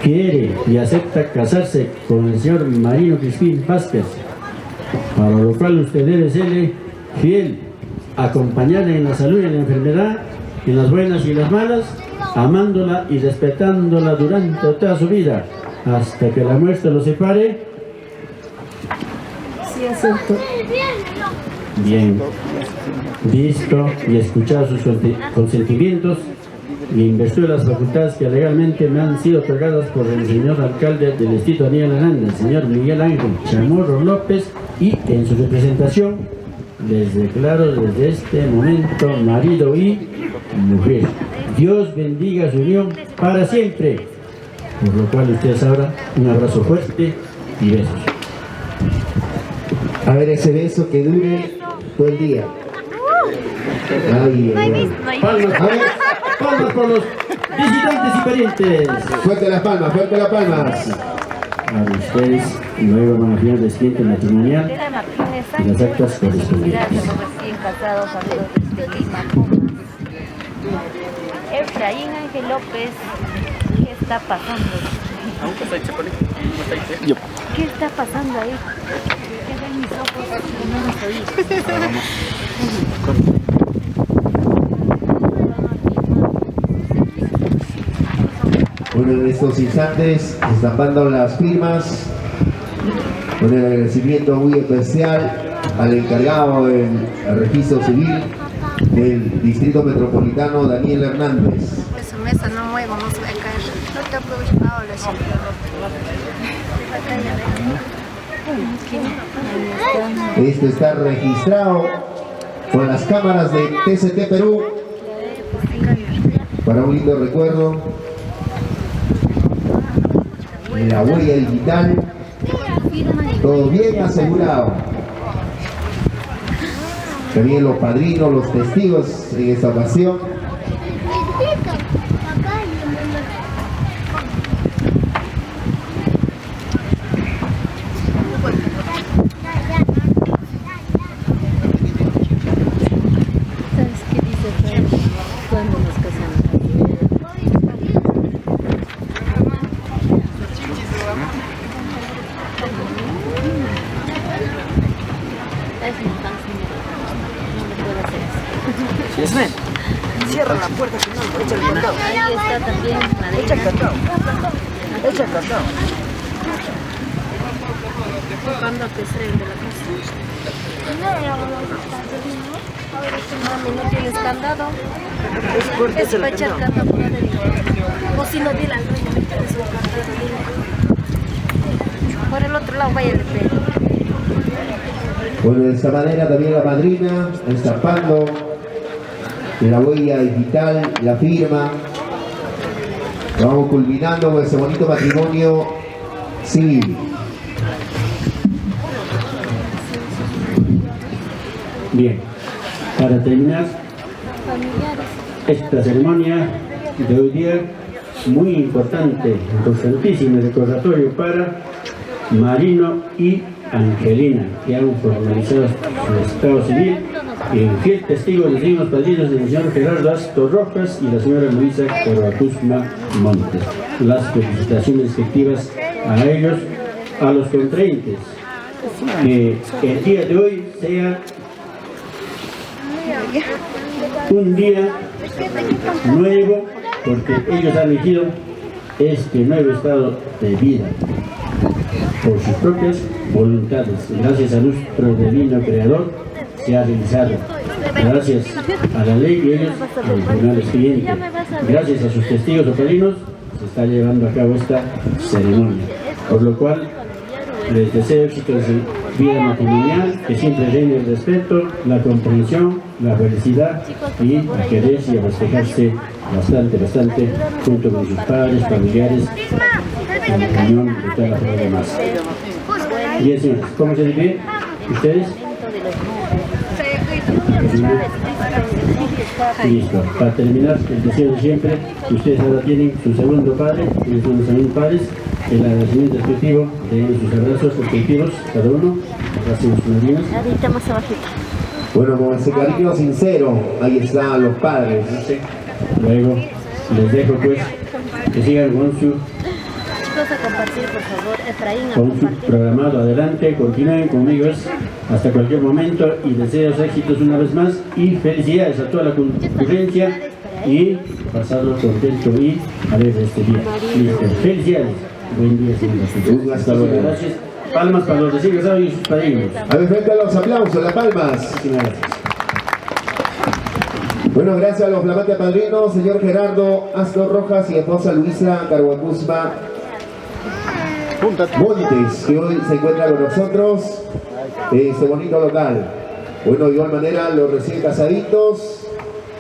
quiere y acepta casarse con el señor Marino Crispín Vázquez, para lo cual usted debe serle fiel, acompañarle en la salud y en la enfermedad, en las buenas y las malas, amándola y respetándola durante toda su vida, hasta que la muerte lo separe. Sí, acepto. Bien. Visto y escuchado sus consentimientos, y en virtud de las facultades que legalmente me han sido otorgadas por el señor alcalde del distrito Daniel Hernández, el señor Miguel Ángel Chamorro López, y en su representación les declaro desde este momento marido y mujer. Dios bendiga su unión para siempre, por lo cual ustedes ahora un abrazo fuerte y besos. A ver ese beso que dure todo el día. Ay, Palmas, palmas por los visitantes y parientes. fuerte las palmas, fuerte las palmas. A ustedes luego van a firmar el siguiente matrimonial y las actas correspondientes. Recién casados, amigos desde Lima. Efraín Ángel López, ¿qué está pasando? ¿Qué está pasando ahí? ¿Qué ven mis ojos? No los oí. Bueno, en estos instantes están dando las firmas con el agradecimiento muy especial al encargado del registro civil del Distrito Metropolitano, Daniel Hernández. Esa mesa no muevo, no se va a caer. No te aprovecho nada, Esto está registrado con las cámaras de TCT Perú para un lindo recuerdo. La huella digital, todo bien asegurado. También los padrinos, los testigos en esta ocasión. Es un tan señor. No le puedo hacer eso. Yasmén, cierra la puerta, que no, echa el candado. Ahí está también madrina. Echa el candado. Echa el candado. Ocupando que se de la casa. Mami, no tienes candado. Es para echar candado por adentro. O si no, dile al dueño, me tienes un candado, dile. Por el otro lado, vaya de pelo. Bueno, de esta manera también la madrina estampando la huella digital, la firma. Vamos culminando con ese bonito matrimonio civil. Bien, para terminar esta ceremonia de hoy día, muy importante, importantísimo recordatorio para Marino y Angelina, que han formalizado su estado civil en fiel testigo de los dignos padrinos del señor Gerardo Astor Rojas y la señora Luisa Corvacusma Montes. Las felicitaciones efectivas a ellos, a los contrayentes, que el día de hoy sea un día nuevo, porque ellos han elegido este nuevo estado de vida por sus propias voluntades. Gracias a nuestro divino creador se ha realizado. Gracias a la ley y ellos al tribunal siguiente. Gracias a sus testigos o padrinos se está llevando a cabo esta ceremonia. Por lo cual les deseo éxito en su vida matrimonial, que siempre reine el respeto, la comprensión, la felicidad y a quererse y a festejarse bastante junto con sus padres, familiares, en la unión de toda la familia demás. Bien, señores, ¿cómo se divide? ¿Ustedes? Listo. Para terminar, el deseo de siempre, ustedes ahora tienen su segundo padre, y son los segundos padres, el agradecimiento respectivo de sus abrazos respectivos, cada uno, gracias a sus madrinas. Ahorita más abajito. Bueno, con ese cariño sincero, ahí están los padres. Luego les dejo pues que sigan con su Chicos, a compartir, por favor. Efraín, a con su compartir. programado adelante, continúen conmigo hasta cualquier momento y deseos éxitos una vez más y felicidades a toda la concurrencia y pasarlo contento y alegre este día. Listo. Felicidades. Buen día, señores. Hasta luego. Gracias. Palmas para los recién casados y sus padrinos. A ver, frente a los aplausos, las palmas. Muchísimas gracias. Bueno, gracias a los flamantes padrinos, señor Gerardo Astor Rojas y esposa Luisa Corvacusma Montes, que hoy se encuentra con nosotros en este bonito local. Bueno, de igual manera, los recién casaditos,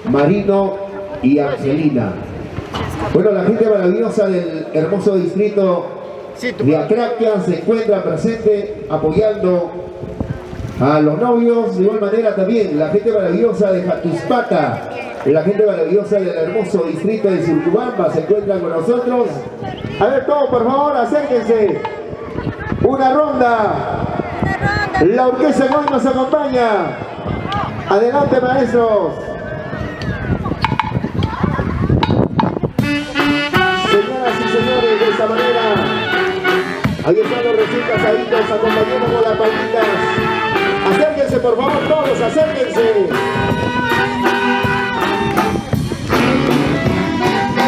Marino y Angelina. Bueno, la gente maravillosa del hermoso distrito de Acraquia se encuentra presente apoyando a los novios. De igual manera también la gente maravillosa de Jatuspata, la gente maravillosa del hermoso distrito de Surtubamba se encuentran con nosotros. A ver, todos por favor, acérquense. Una ronda. La orquesta hoy nos acompaña. Adelante, maestros. Señoras y señores, de esta manera, ahí están los recién casaditos acompañando con las palmitas. Acérquense, por favor, todos, acérquense.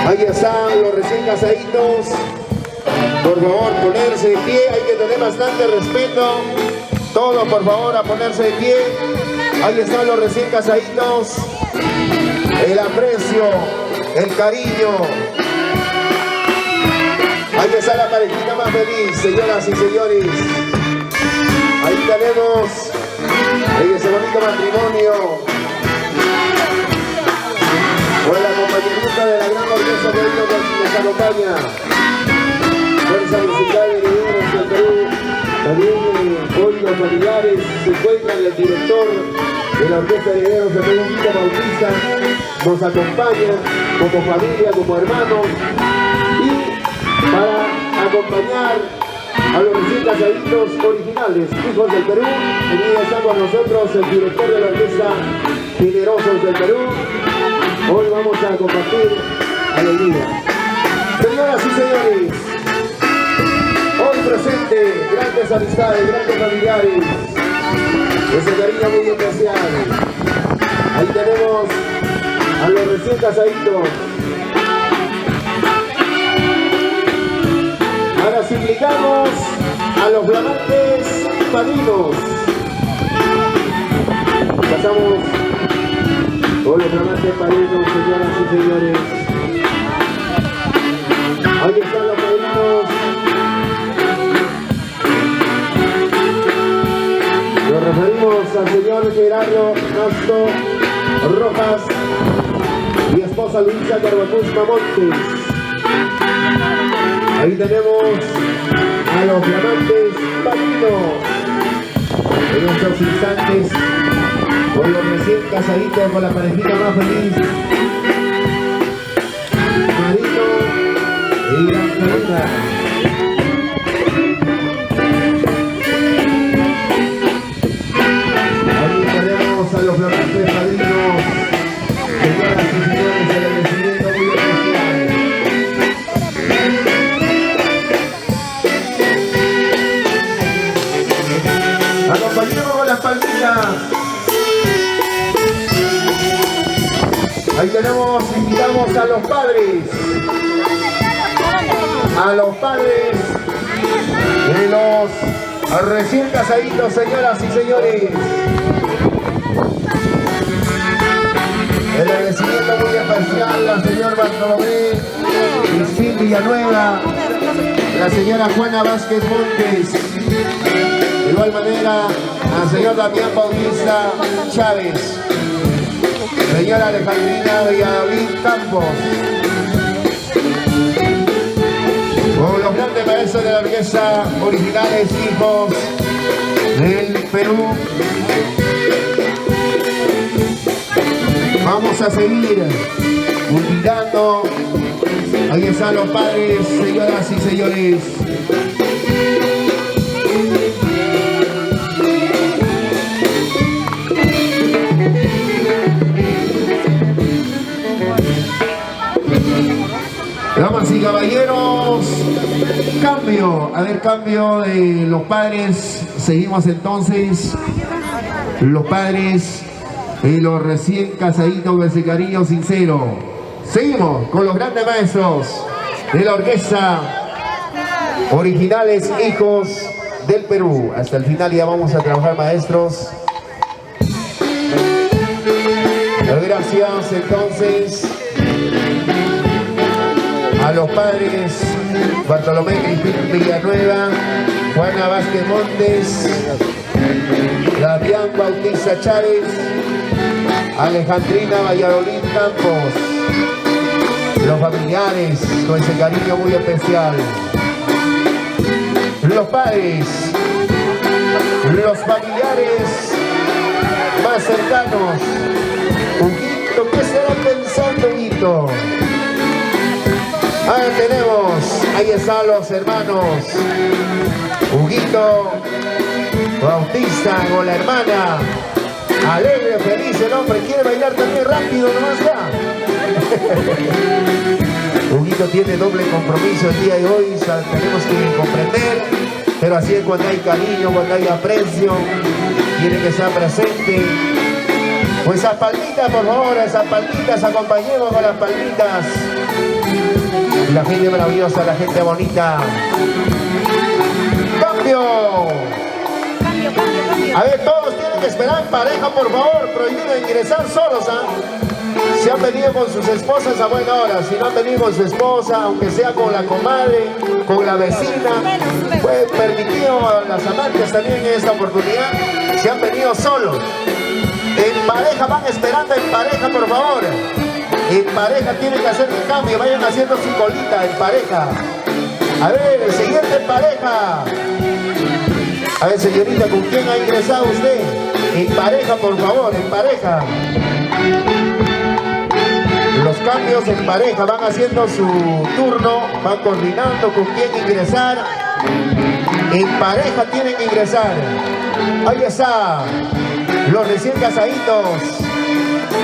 Ahí están los recién casaditos. Por favor, ponerse de pie, hay que tener bastante respeto. Todos, por favor, a ponerse de pie. Ahí están los recién casaditos. El aprecio, el cariño. Ahí está la parejita más feliz, señoras y señores. Ahí tenemos en ese bonito matrimonio con el acompañamiento de la gran orquesta que hoy nos acompaña. Fuerza musical de Herederos del Perú. También hoy los familiares se encuentran, el director de la orquesta de Herederos del Perú, Vito Bautista, nos acompañan como familia, como hermanos, y para acompañar a los recién casaditos originales, hijos del Perú. Aquí está con nosotros el director de la orquesta Generosos del Perú. Hoy vamos a compartir alegría. Señoras y señores, hoy presente grandes amistades, grandes familiares. ese cariño muy especial. Ahí tenemos a los recién casaditos. Ahora suplicamos a los flamantes padrinos. Pasamos con los flamantes padrinos, señoras y señores. Ahí están los padrinos. Nos referimos al señor Gerardo Castro Rojas y esposa Luisa Carbacusma Montes. Ahí tenemos a los flamantes padrinos. En estos instantes, con los recién casaditos, con la parejita más feliz, Marino y Angelina. A los flamantes padrinos, señoras y señores, el agradecimiento muy especial. Acompañemos con las palmitas. Ahí tenemos, invitamos a los padres de los recién casaditos, señoras y señores. El agradecimiento muy especial al señor Bartolomé Cristín Villanueva, la señora Juana Vázquez Montes, de igual manera al señor Damián Bautista Chávez, señora Alejandrina Villalín Campos, con los grandes maestros de la orquesta Originales Hijos del Perú. Vamos a seguir invitando. Ahí están los padres, señoras y señores. Damas y caballeros, cambio. A ver, cambio de los padres. Seguimos entonces. Los padres y los recién casaditos con ese cariño sincero. Seguimos con los grandes maestros de la orquesta Originales Hijos del Perú. Hasta el final ya vamos a trabajar, maestros. Gracias entonces a los padres Bartolomé Cristín Villanueva, Juana Vázquez Montes, Damián Bautista Chávez, Alejandrina Valladolid Campos, los familiares con ese cariño muy especial, los padres, los familiares más cercanos. Huguito, ¿qué estarán pensando, Huguito? Ahí tenemos, ahí están los hermanos Huguito Bautista con la hermana. Alegre, feliz el hombre, quiere bailar también rápido, nomás ya. Huguito tiene doble compromiso el día de hoy, tenemos que comprender, pero así es cuando hay cariño, cuando hay aprecio, tiene que estar presente. Pues esas palmitas, por favor, esas palmitas, acompañemos con las palmitas. La gente maravillosa, la gente bonita. ¡Cambio! A ver, todos tienen que esperar en pareja, por favor. Prohibido ingresar solos, ¿ah? Si han venido con sus esposas, a buena hora. Si no han venido con su esposa, aunque sea con la comadre, con la vecina, pues permitido a las amantes también en esta oportunidad. Si han venido solos, en pareja, van esperando en pareja, por favor. En pareja tienen que hacer el cambio, vayan haciendo su colita en pareja. A ver, el siguiente en pareja. A ver, señorita, ¿con quién ha ingresado usted? En pareja, por favor, en pareja. Los cambios en pareja, van haciendo su turno, van coordinando con quién ingresar. En pareja tienen que ingresar. Ahí está, los recién casaditos.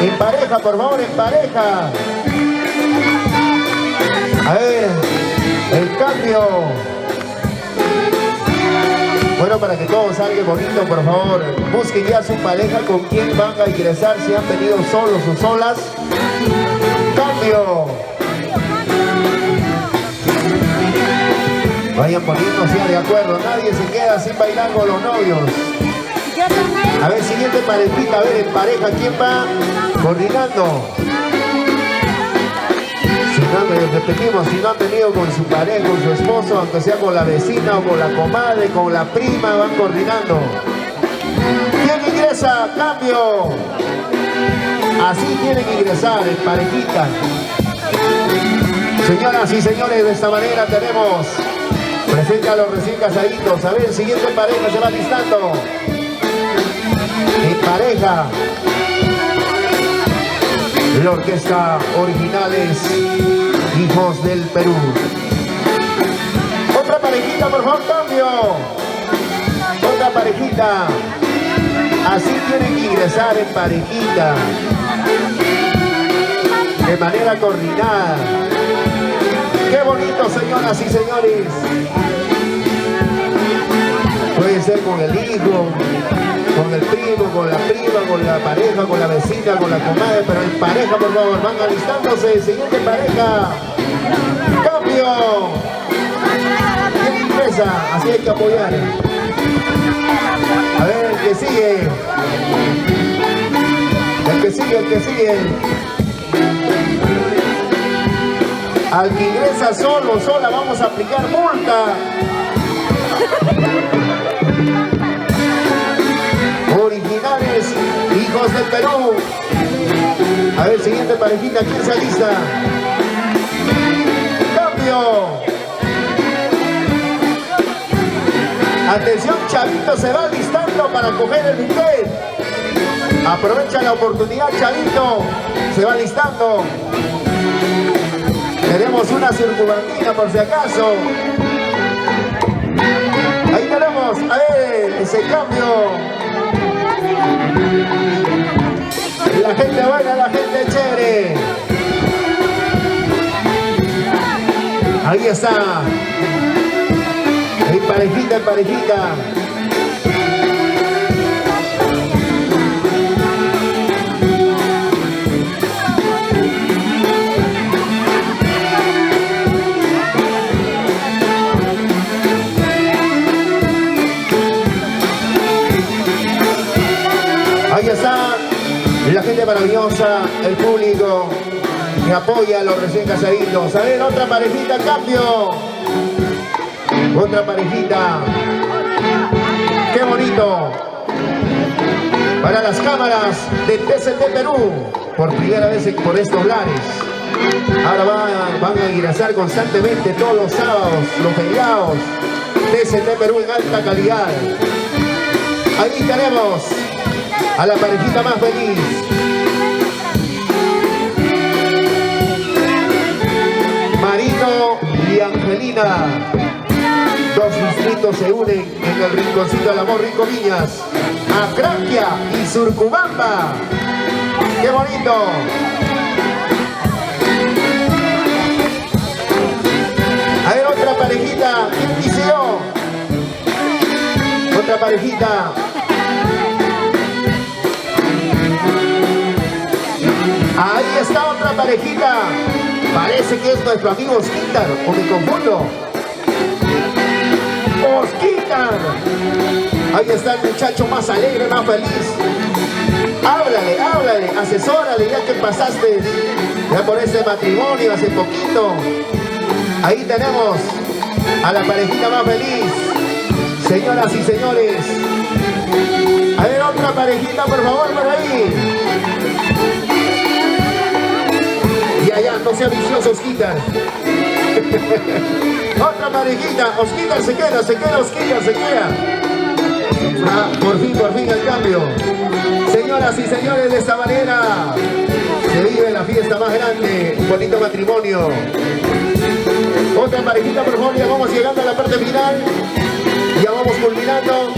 En pareja, por favor, en pareja. A ver, el cambio. Bueno, para que todo salga bonito, por favor, busquen ya su pareja con quien van a ingresar, si han venido solos o solas. ¡Cambio! Vayan poniéndose ya de acuerdo, nadie se queda sin bailar con los novios. A ver, siguiente parejita, a ver, en pareja, ¿quién va coordinando? Si no, repetimos, si no han venido con su pareja, con su esposo, aunque sea con la vecina o con la comadre, con la prima, van coordinando. ¿Quién ingresa? ¡Cambio! Así tienen que ingresar, en parejita. Señoras y señores, de esta manera tenemos presente a los recién casaditos. A ver, siguiente pareja se va listando. En pareja, la orquesta Originales Hijos del Perú. Otra parejita, por favor, cambio. Otra parejita. Así tienen que ingresar en parejita, de manera coordinada. ¡Qué bonito, señoras y señores! Puede ser con el hijo, con el primo, con la prima, con la pareja, con la vecina, con la comadre, pero en pareja, por favor, van alistándose. Siguiente pareja. ¡Cambio! ¿Quién ingresa? Así hay que apoyar. A ver, el que sigue. El que sigue, el que sigue. Al que ingresa solo, sola, vamos a aplicar multa. Originales Hijos del Perú. A ver, siguiente parejita, ¿quién se alista? ¡Cambio! Atención, Chavito se va listando para coger el buffet. Aprovecha la oportunidad, Chavito. Se va listando. Tenemos una circunvaladina por si acaso. Ahí tenemos, a ver, ese cambio. La gente buena, la gente chévere. Ahí está. En parejita, en parejita. Ahí está la gente maravillosa, el público que apoya a los recién casaditos. A ver, otra parejita, cambio. Otra parejita. ¡Qué bonito! Para las cámaras de TCT Perú, por primera vez por estos lares. Ahora van a ingresar constantemente todos los sábados, los feriados. TCT Perú en alta calidad. Ahí tenemos a la parejita más feliz. Marino y Angelina. Dos distritos se unen en el rinconcito del amor, Rico Viñas. Acraquia y Surcubamba. ¡Qué bonito! A ver, otra parejita. ¿Quién dice yo? Otra parejita. Ahí está otra parejita. Parece que es nuestro amigo Osquitar, o me confundo. Osquitar. Ahí está el muchacho más alegre, más feliz. Háblale, háblale, asesórale ya que pasaste ya por este matrimonio hace poquito. Ahí tenemos a la parejita más feliz. Señoras y señores. A ver, otra parejita, por favor, por ahí. Y allá, no sea vicioso, Osquitar. Otra parejita, Osquitar se queda, Osquitar se queda. Ah, por fin el cambio. Señoras y señores, de esta manera se vive la fiesta más grande, un bonito matrimonio. Otra parejita, por favor, ya vamos llegando a la parte final. Ya vamos culminando.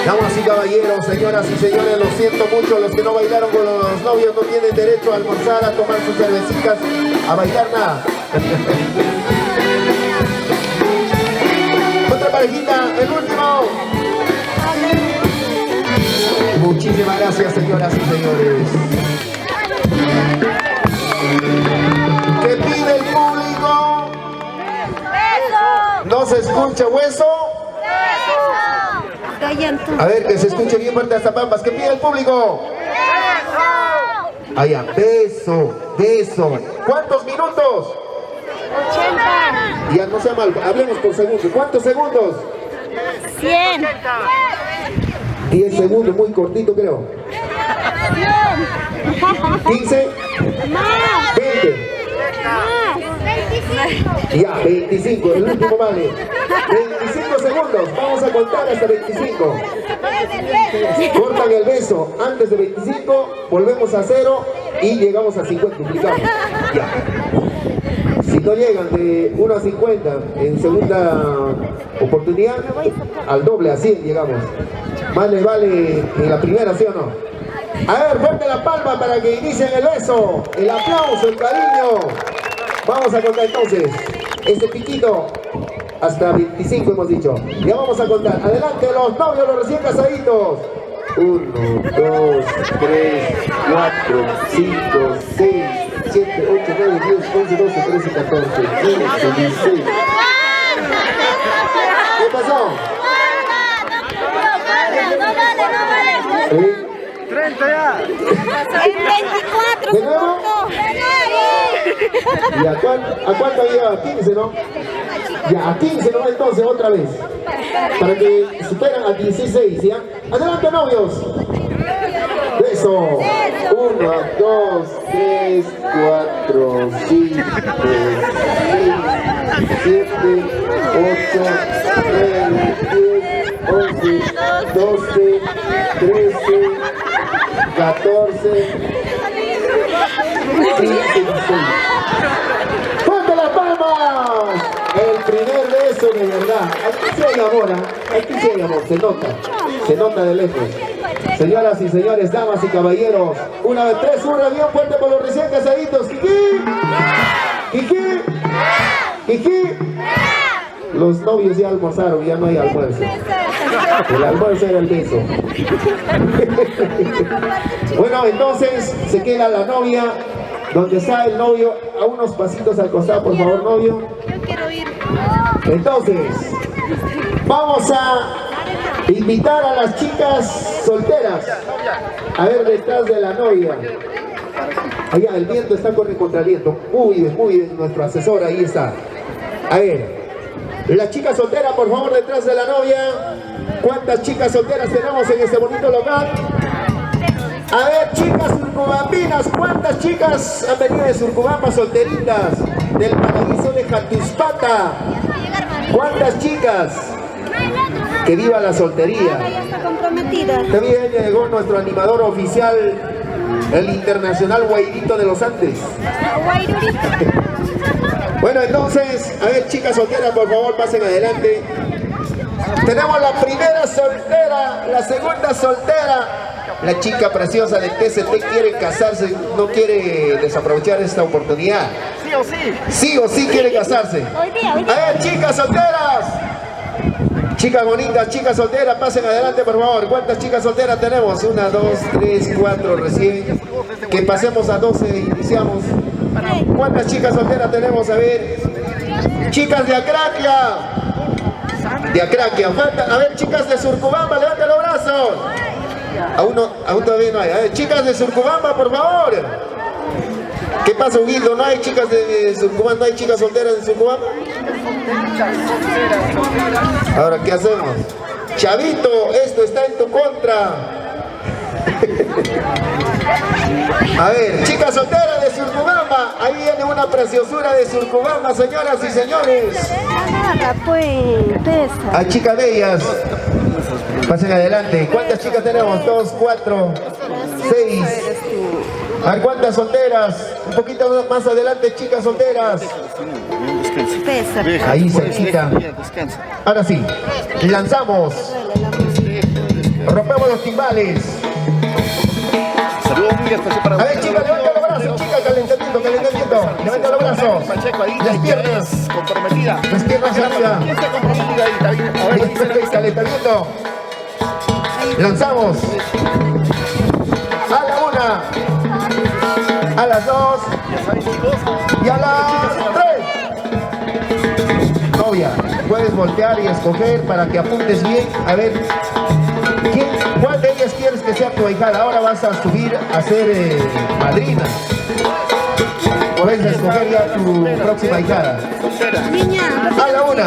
Damas y caballeros, señoras y señores, lo siento mucho, los que no bailaron con los novios no tienen derecho a almorzar, a tomar sus cervecitas, a bailar nada. parejita, el último. Muchísimas gracias, señoras y señores. ¿Qué pide el público? ¿No se escucha hueso? A ver, que se escuche bien fuerte hasta Pampas. ¿Qué pide el público? Allá, beso, beso. ¿Cuántos minutos? 80. Ya no sea mal, hablemos por segundos. ¿Cuántos segundos? 100. 10 segundos, muy cortito creo. 15. 20. Ya, 25, el último vale. 25 segundos, vamos a contar hasta 25. Cortan el beso antes de 25, volvemos a 0 y llegamos a 50, duplicamos. Ya. Si no llegan de 1 a 50 en segunda oportunidad, al doble, a 100 llegamos. Más les vale en la primera, ¿sí o no? A ver, fuerte la palma para que inicien el beso, el aplauso, el cariño. Vamos a contar entonces este piquito hasta 25 hemos dicho. Ya vamos a contar. Adelante los novios, los recién casaditos. 1, 2, 3, 4, 5, 6, 7, 8, 9, 10, 11, 12, 13, 14, 15, 16. ¿Qué pasó? ¿Sí? 30 ya. El 24. ¿De nuevo? ¿Y a cuánto llega? A 15, ¿no? Ya, a 15, ¿no? Entonces, otra vez. Para que superan a 16, ¿ya? Adelante, novios. Beso. 1, 2, 3, 4, 5, 6, 7, 8, 9, 10, 11, 12, 13, 14, 15, 16. ¡Ponte las palmas! El primer beso de verdad. Aquí sí hay amor, ¿eh? Aquí sí hay amor, se nota de lejos. Señoras y señores, damas y caballeros, una vez tres, un bien fuerte por los recién casaditos. ¡Kiki! ¡Kiki! ¡Kiki! Los novios ya almorzaron, ya no hay almuerzo. El almuerzo era el beso. Bueno, entonces se queda la novia, donde está el novio, a unos pasitos al costado, por favor, novio. Yo quiero ir. Entonces, vamos a invitar a las chicas solteras a ver detrás de la novia. Allá, el viento está con el contraviento. Muy bien, nuestro asesor ahí está. A ver. Las chicas solteras, por favor, detrás de la novia. ¿Cuántas chicas solteras tenemos en este bonito local? A ver, chicas surcubambinas, ¿cuántas chicas han venido de Surcubamba solteritas? Del paraíso de Jatuspata. ¿Cuántas chicas? Que viva la soltería. Ya está comprometida. También llegó nuestro animador oficial, el internacional Guairito de los Andes. Bueno, entonces, a ver, chicas solteras, por favor, pasen adelante. Tenemos la primera soltera, la segunda soltera. La chica preciosa de TCT quiere casarse, no quiere desaprovechar esta oportunidad. Sí o sí. Sí o sí quiere casarse. A ver, chicas solteras. Chicas bonitas, chicas solteras, pasen adelante, por favor. ¿Cuántas chicas solteras tenemos? 1, 2, 3, 4 recién. Que pasemos a 12 e iniciamos. ¿Cuántas chicas solteras tenemos? A ver. Chicas de Acraquia. De Acraquia. Falta. A ver, chicas de Surcubamba, levanten los brazos. Aún todavía no hay. A ver, chicas de Surcubamba, por favor. ¿Qué pasa, Huguildo? ¿No hay chicas de Surcubamba? ¿No hay chicas solteras de Surcubamba? Ahora, ¿qué hacemos? Chavito, esto está en tu contra. A ver, chicas solteras de Surcubamba. Ahí viene una preciosura de Surcubamba, señoras y señores. Nada, pues, pesa. Hay chicas bellas. Pasen adelante. ¿Cuántas chicas tenemos? 2, 4, 6. A ver, ¿cuántas solteras? Un poquito más adelante, chicas solteras. Pesa. Ahí cerquita. Ahora sí, lanzamos. Rompemos los timbales. Saludos muy especial para A ver, chicas, levanten los brazos, chicas, calentamiento. calentamiento. Levanta los brazos. Las piernas. Comprometida. Las piernas arriba. ¿Quién está comprometida ahí, David? A ver, Perfecto, calentamiento. Lanzamos. A la 1. A las 2. Y a las 3. Novia, puedes voltear y escoger para que apuntes bien. A ver, ¿cuál de ellas quieres que sea tu ahijada? Ahora vas a subir a ser madrina. Puedes escoger ya tu próxima ahijada. A la 1,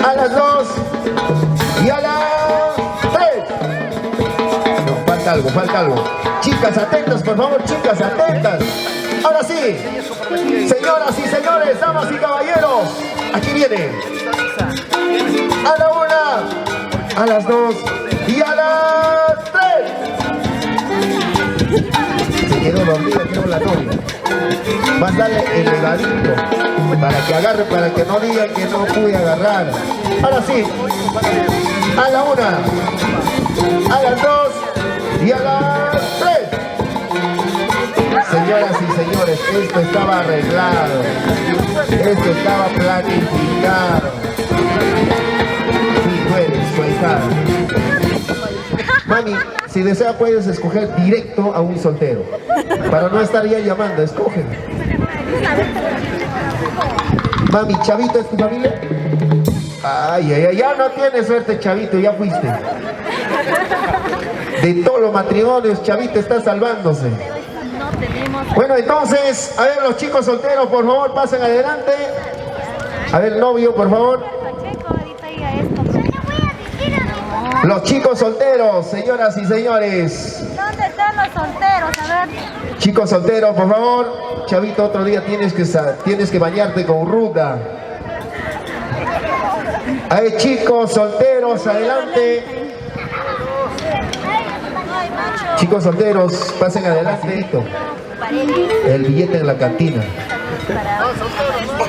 a las 2 y a las 3. No, falta algo. Chicas, atentas, por favor, chicas, atentas. Ahora sí, señoras y señores, damas y caballeros, aquí viene. A la 1, a las 2 y a las 3. Se quedó dormida, quedó la novia. Vas a darle elevadito para que agarre, para que no digan que no pude agarrar. Ahora sí, a la 1, a las 2 y a las 3. Señoras y señores, esto estaba arreglado, esto estaba planificado. Sí, tú eres su ahijada. Mami, si desea puedes escoger directo a un soltero. Para no estar ya llamando, escoge. Mami, ¿Chavito es tu familia? Ay, ya no tienes suerte, Chavito, ya fuiste. De todos los matrimonios, Chavito está salvándose. Bueno, entonces, a ver, los chicos solteros, por favor, pasen adelante. A ver, novio, por favor. Los chicos solteros, señoras y señores. ¿Dónde están los solteros? A ver. Chicos solteros, por favor. Chavito, otro día tienes que bañarte con ruda. A ver, chicos solteros, adelante. Chicos solteros, pasen adelante. El billete en la cantina.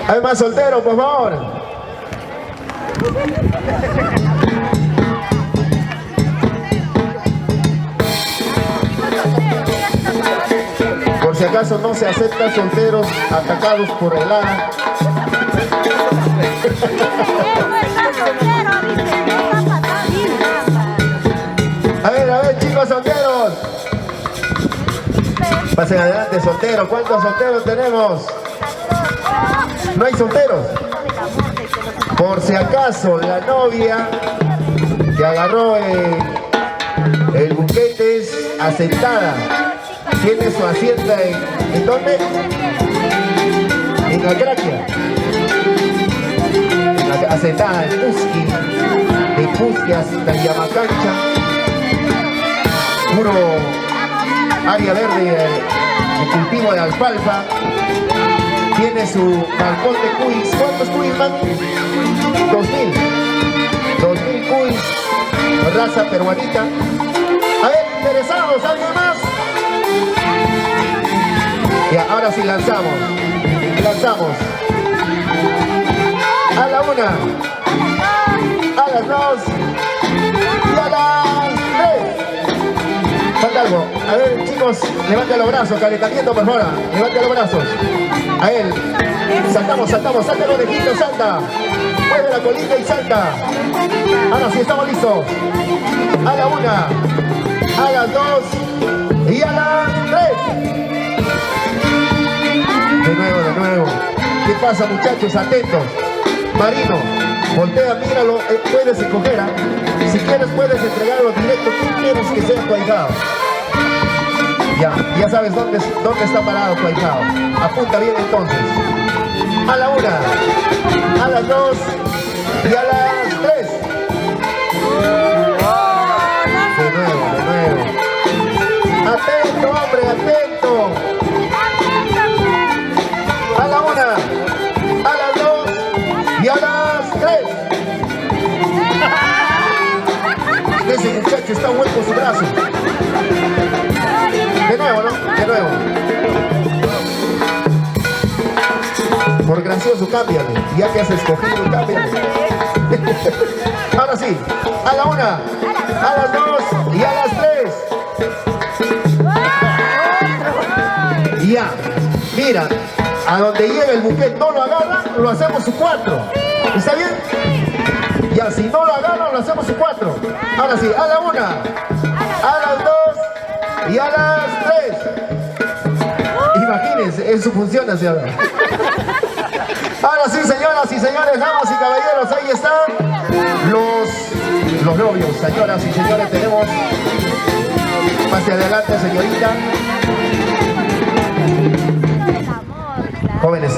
Hay más solteros, por favor. Por si acaso no se aceptan solteros atacados por el hada. A ver, chicos solteros. Pasen adelante, solteros. ¿Cuántos solteros tenemos? ¿No hay solteros? Por si acaso la novia que agarró el buquete es asentada. Tiene su asiento ¿en dónde? En la Craquia. Asentada en Pusqui. De Pusqui hasta Yamacancha. Puro área verde de cultivo de alfalfa. Tiene su balcón de cuis. ¿Cuántos cuis, mami? 2000. 2000 cuis. Raza peruanita. A ver, interesados, ¿alguien más? Ya, ahora sí lanzamos. Lanzamos. A la 1. A las 2. Y a las 3. Falta algo. A ver, chicos, levanten los brazos. Calentamiento, por favor. Levanten los brazos. A él. Saltamos. Salta el orejito, salta. Mueve la colita y salta. Ahora sí, estamos listos. A la 1. A las 2. Y a las 3. De nuevo. ¿Qué pasa, muchachos? Atentos. Marino, voltea, míralo, puedes escoger, si quieres puedes entregarlo directo. ¿Quién quieres que sea tu ahijado? Ya sabes dónde está parado tu ahijado. Apunta bien entonces. A la 1, a las 2 y a las 3. De nuevo. Atento, hombre, atento. A la 1, a las 2 y a las 3. Ese muchacho está hueco su brazo. De nuevo, ¿no? De nuevo. Por gracioso, cámbiale. Ya que has escogido, cámbiale. Ahora sí. A la 1, a las 2 y a las 3. Ya. Mira, a donde llegue el buquet no lo agarra, lo hacemos su 4. ¿Está bien? Ya, si no lo agarra, lo hacemos su 4. Ahora sí, a la 1, a las 2 y a las 3. Imagínense, eso funciona, señora. Ahora sí, señoras y señores, damas y caballeros, ahí están los novios. Señoras y señores, tenemos más adelante, señorita. Jóvenes,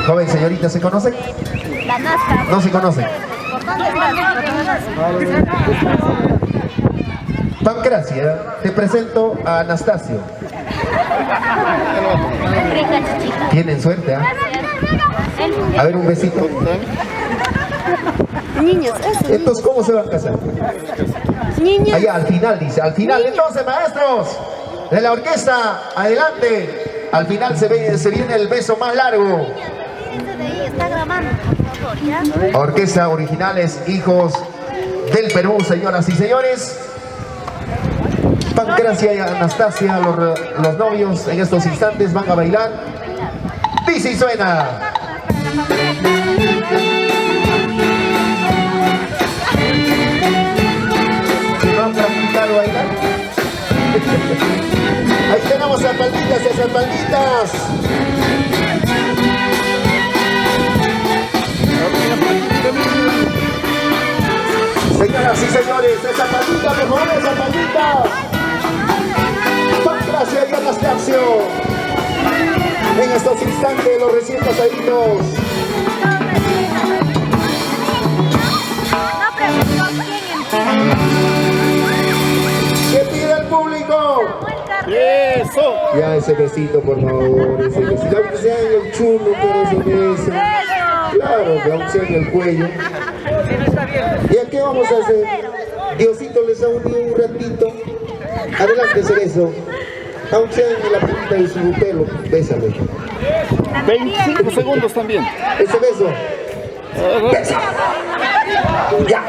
joven señorita, ¿se conocen? La Nazca. No se conocen. ¿Por dónde estás? Pancracia, te presento a Anastasio. Rica chichita. Tienen suerte, ¿ah? A ver, un besito. Niños, eso. Entonces, ¿cómo se van a casar? Niños. Allá, al final, dice, al final. Entonces, maestros de la orquesta, adelante. Al final se viene el beso más largo. Está grabando, por favor, ¿ya? Orquesta Originales, Hijos del Perú, señoras y señores. Pancracia y Anastasia, los novios, en estos instantes van a bailar. Dice y suena. ¿No han practicado bailar? Ahí tenemos a palmitas y a palmitas. Señoras y señores, esa palmita, por favor, esa palmita. Pancracia y Anastasio. En estos instantes, los recién casaditos. No preguntó quién ¿Qué pide el público? ¡Eso! Ya ese besito, por favor, ese besito. Aunque sea en el chulo, pero ese beso. Claro, que aunque sea en el cuello. ¿Y a qué vamos a hacer? Diosito les ha unido un ratito. Adelante, Cerezo. Aunque sea en la punta de su pelo, bésame. 25 segundos también. Ese beso. ¡Beso! ¡Ya!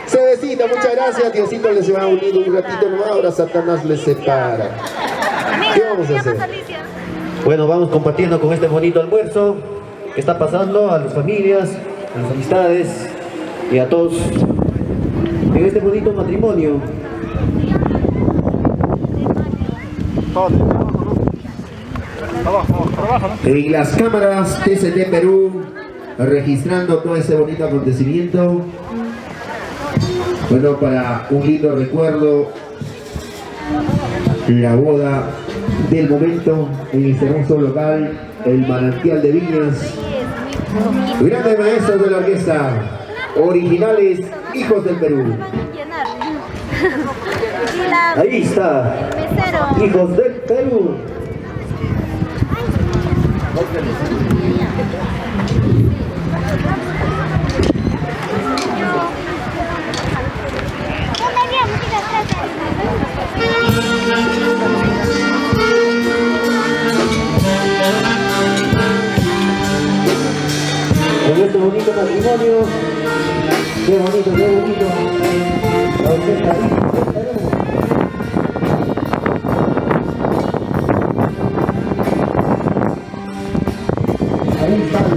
Cebecita, muchas gracias. Diosito les ha unido un ratito nomás. Ahora Satanás les separa. ¿Qué vamos a hacer? Bueno, vamos compartiendo con este bonito almuerzo que está pasando a las familias, a las amistades y a todos en este bonito matrimonio. En las cámaras TCT Perú, registrando todo ese bonito acontecimiento. Bueno, para un lindo recuerdo, la boda del momento en este hermoso local, el Manantial de Viñas. Grandes maestros de la orquesta, Originales, Hijos del Perú. Ahí está, Hijos del Perú. En este bonito matrimonio, qué bonito, qué bonito. La orquesta del Perú. Ahí están.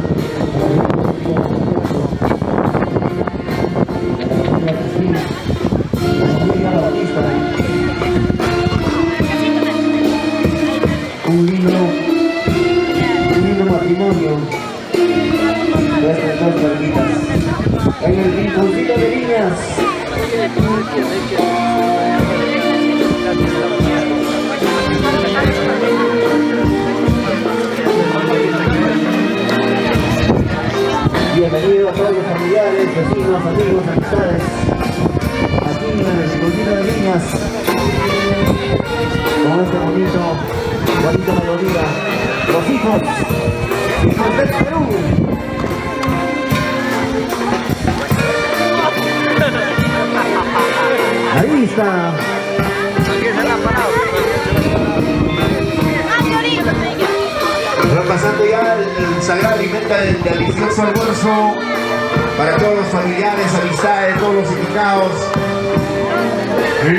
Un lindo matrimonio de estas dos palmitas en el rinconcito de Viñas. Bienvenidos a todos los familiares, vecinos, amigos, amistades, aquí en el rinconcito de Viñas, con este bonita melodía, los hijos del Perú. Ahí está. Va pasando ya el sagrado alimento del delicioso almuerzo para todos los familiares, amistades, todos los invitados.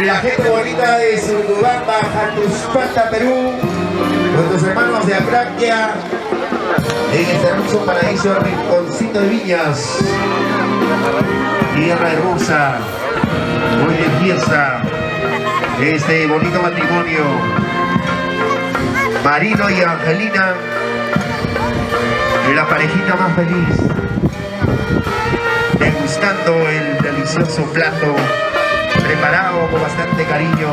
La gente bonita de Surubamba, Jatuspanta, Perú. nuestros hermanos de Acraquia, en este hermoso paraíso rinconcito de viñas, tierra hermosa, hoy de fiesta, este bonito matrimonio, Marino y Angelina, la parejita más feliz, degustando el delicioso plato preparado con bastante cariño,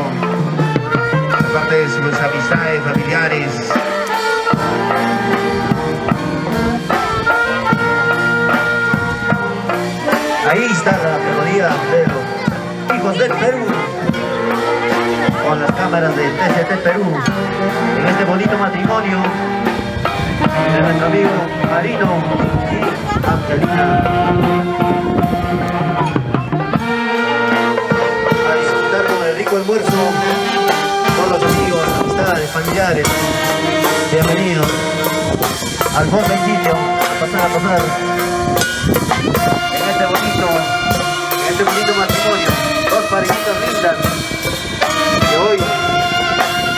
aparte de sus amistades, familiares. Ahí está la melodía de los hijos del Perú, con las cámaras de TCT Perú, en este bonito matrimonio de nuestro amigo Marino y Angelina. A disfrutar con el rico almuerzo, todos los amigos, amistades, familiares, bienvenidos al fondo del sitio, a pasar. En este bonito matrimonio, dos parejitas lindas que hoy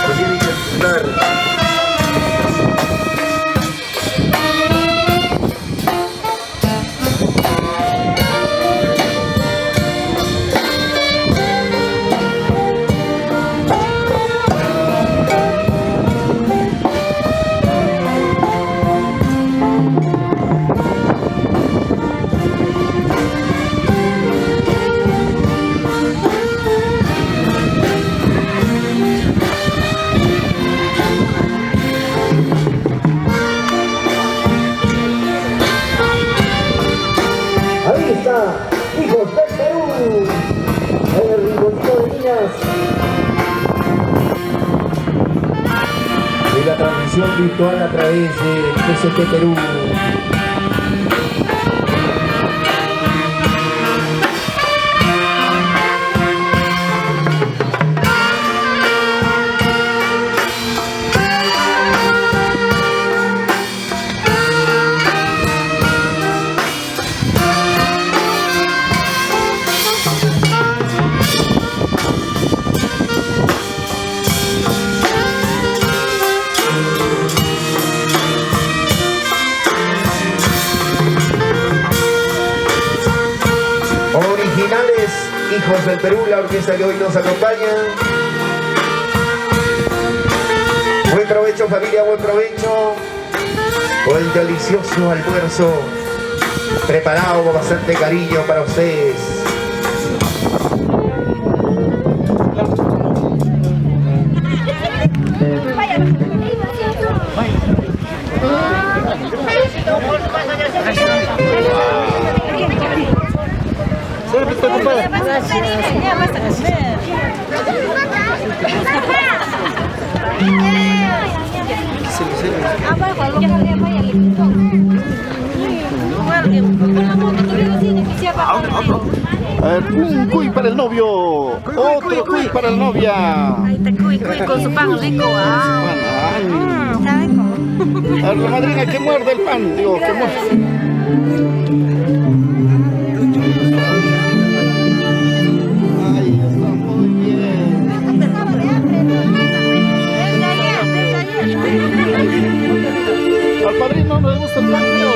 nos tienen que disfrutar. Hijos del Perú, en el rinconcito de niñas. Y la transmisión virtual a través de TCT Perú. Originales, hijos del Perú, la orquesta que hoy nos acompaña. Buen provecho, familia, buen provecho. Por el delicioso almuerzo preparado con bastante cariño para ustedes. A ver, un cuy para el novio, otro cuy para la novia. Ahí está cuy con su pan rico. A ver, la madrina que muerde el pan, digo, que muerde. Ahí está, muy bien. Al padrino no le gusta el pan, pero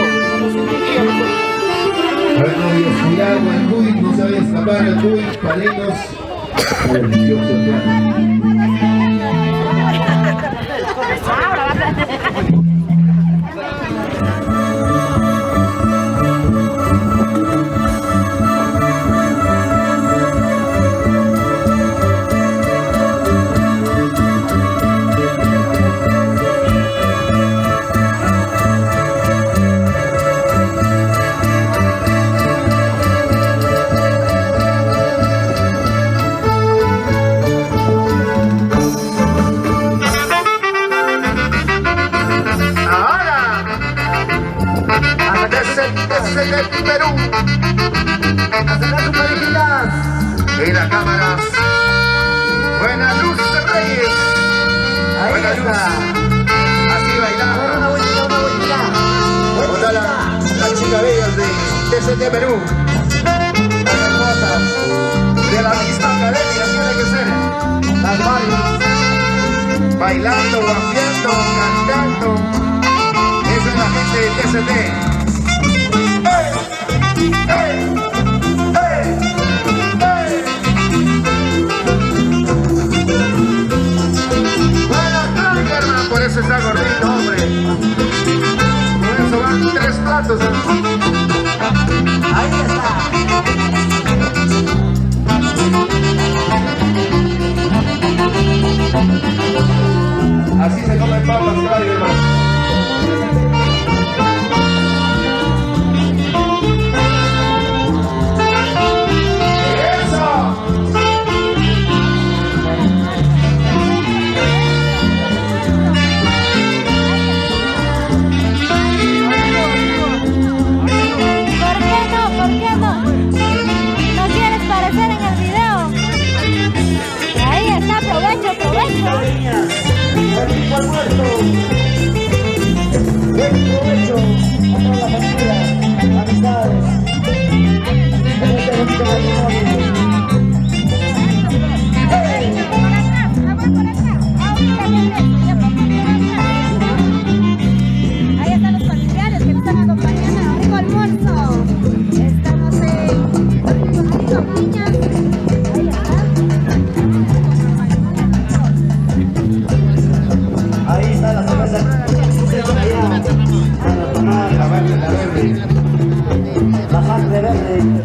Para novios, cuidado con el cuy, no se vaya a escapar el cuy, padrinos. Delicioso plan. desde Perú. Acercar sus parejitas. Y las cámaras. Buena luz de Reyes. Ahí Buena está. luz. Así bailando. Una vueltita, una vueltita. ¿Cómo está la chica bella de TCT Perú? Las hermosas. De la misma academia tiene que ser. Las Barbies. Bailando, guapiando, TCT. Por eso está gordito, hombre. Por eso van 3 platos. Ahí está. Así se come papas, Claudio, hermano.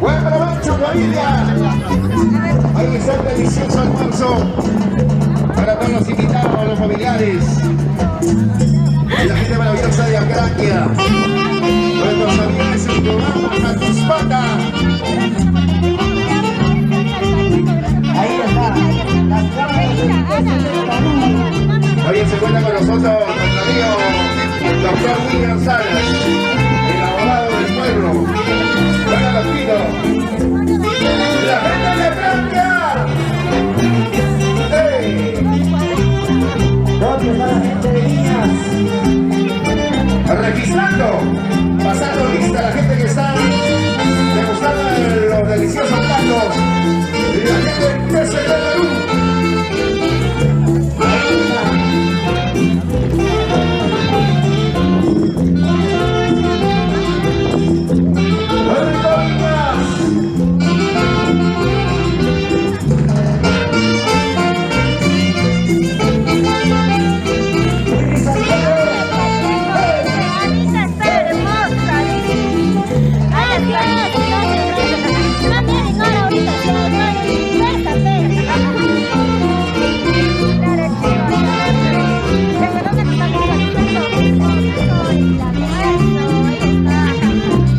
Buen provecho, familia. Ahí está el delicioso almuerzo para todos los invitados, los familiares y la gente maravillosa de Acraquia. Nuestros amigos en el programa Matuspata. Ahí está. Hoy se cuenta con nosotros nuestro amigo Dr. William Salas, el abogado del pueblo. Buenas los pido. La gente de Francia. ¡Hey! ¿Dónde está la gente de Viñas? Registrando, pasando lista la gente que está degustando los deliciosos platos y la gente de Perú.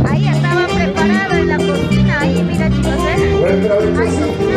Ahí estaba preparado en la cocina, ahí mira chicos, Buen provecho.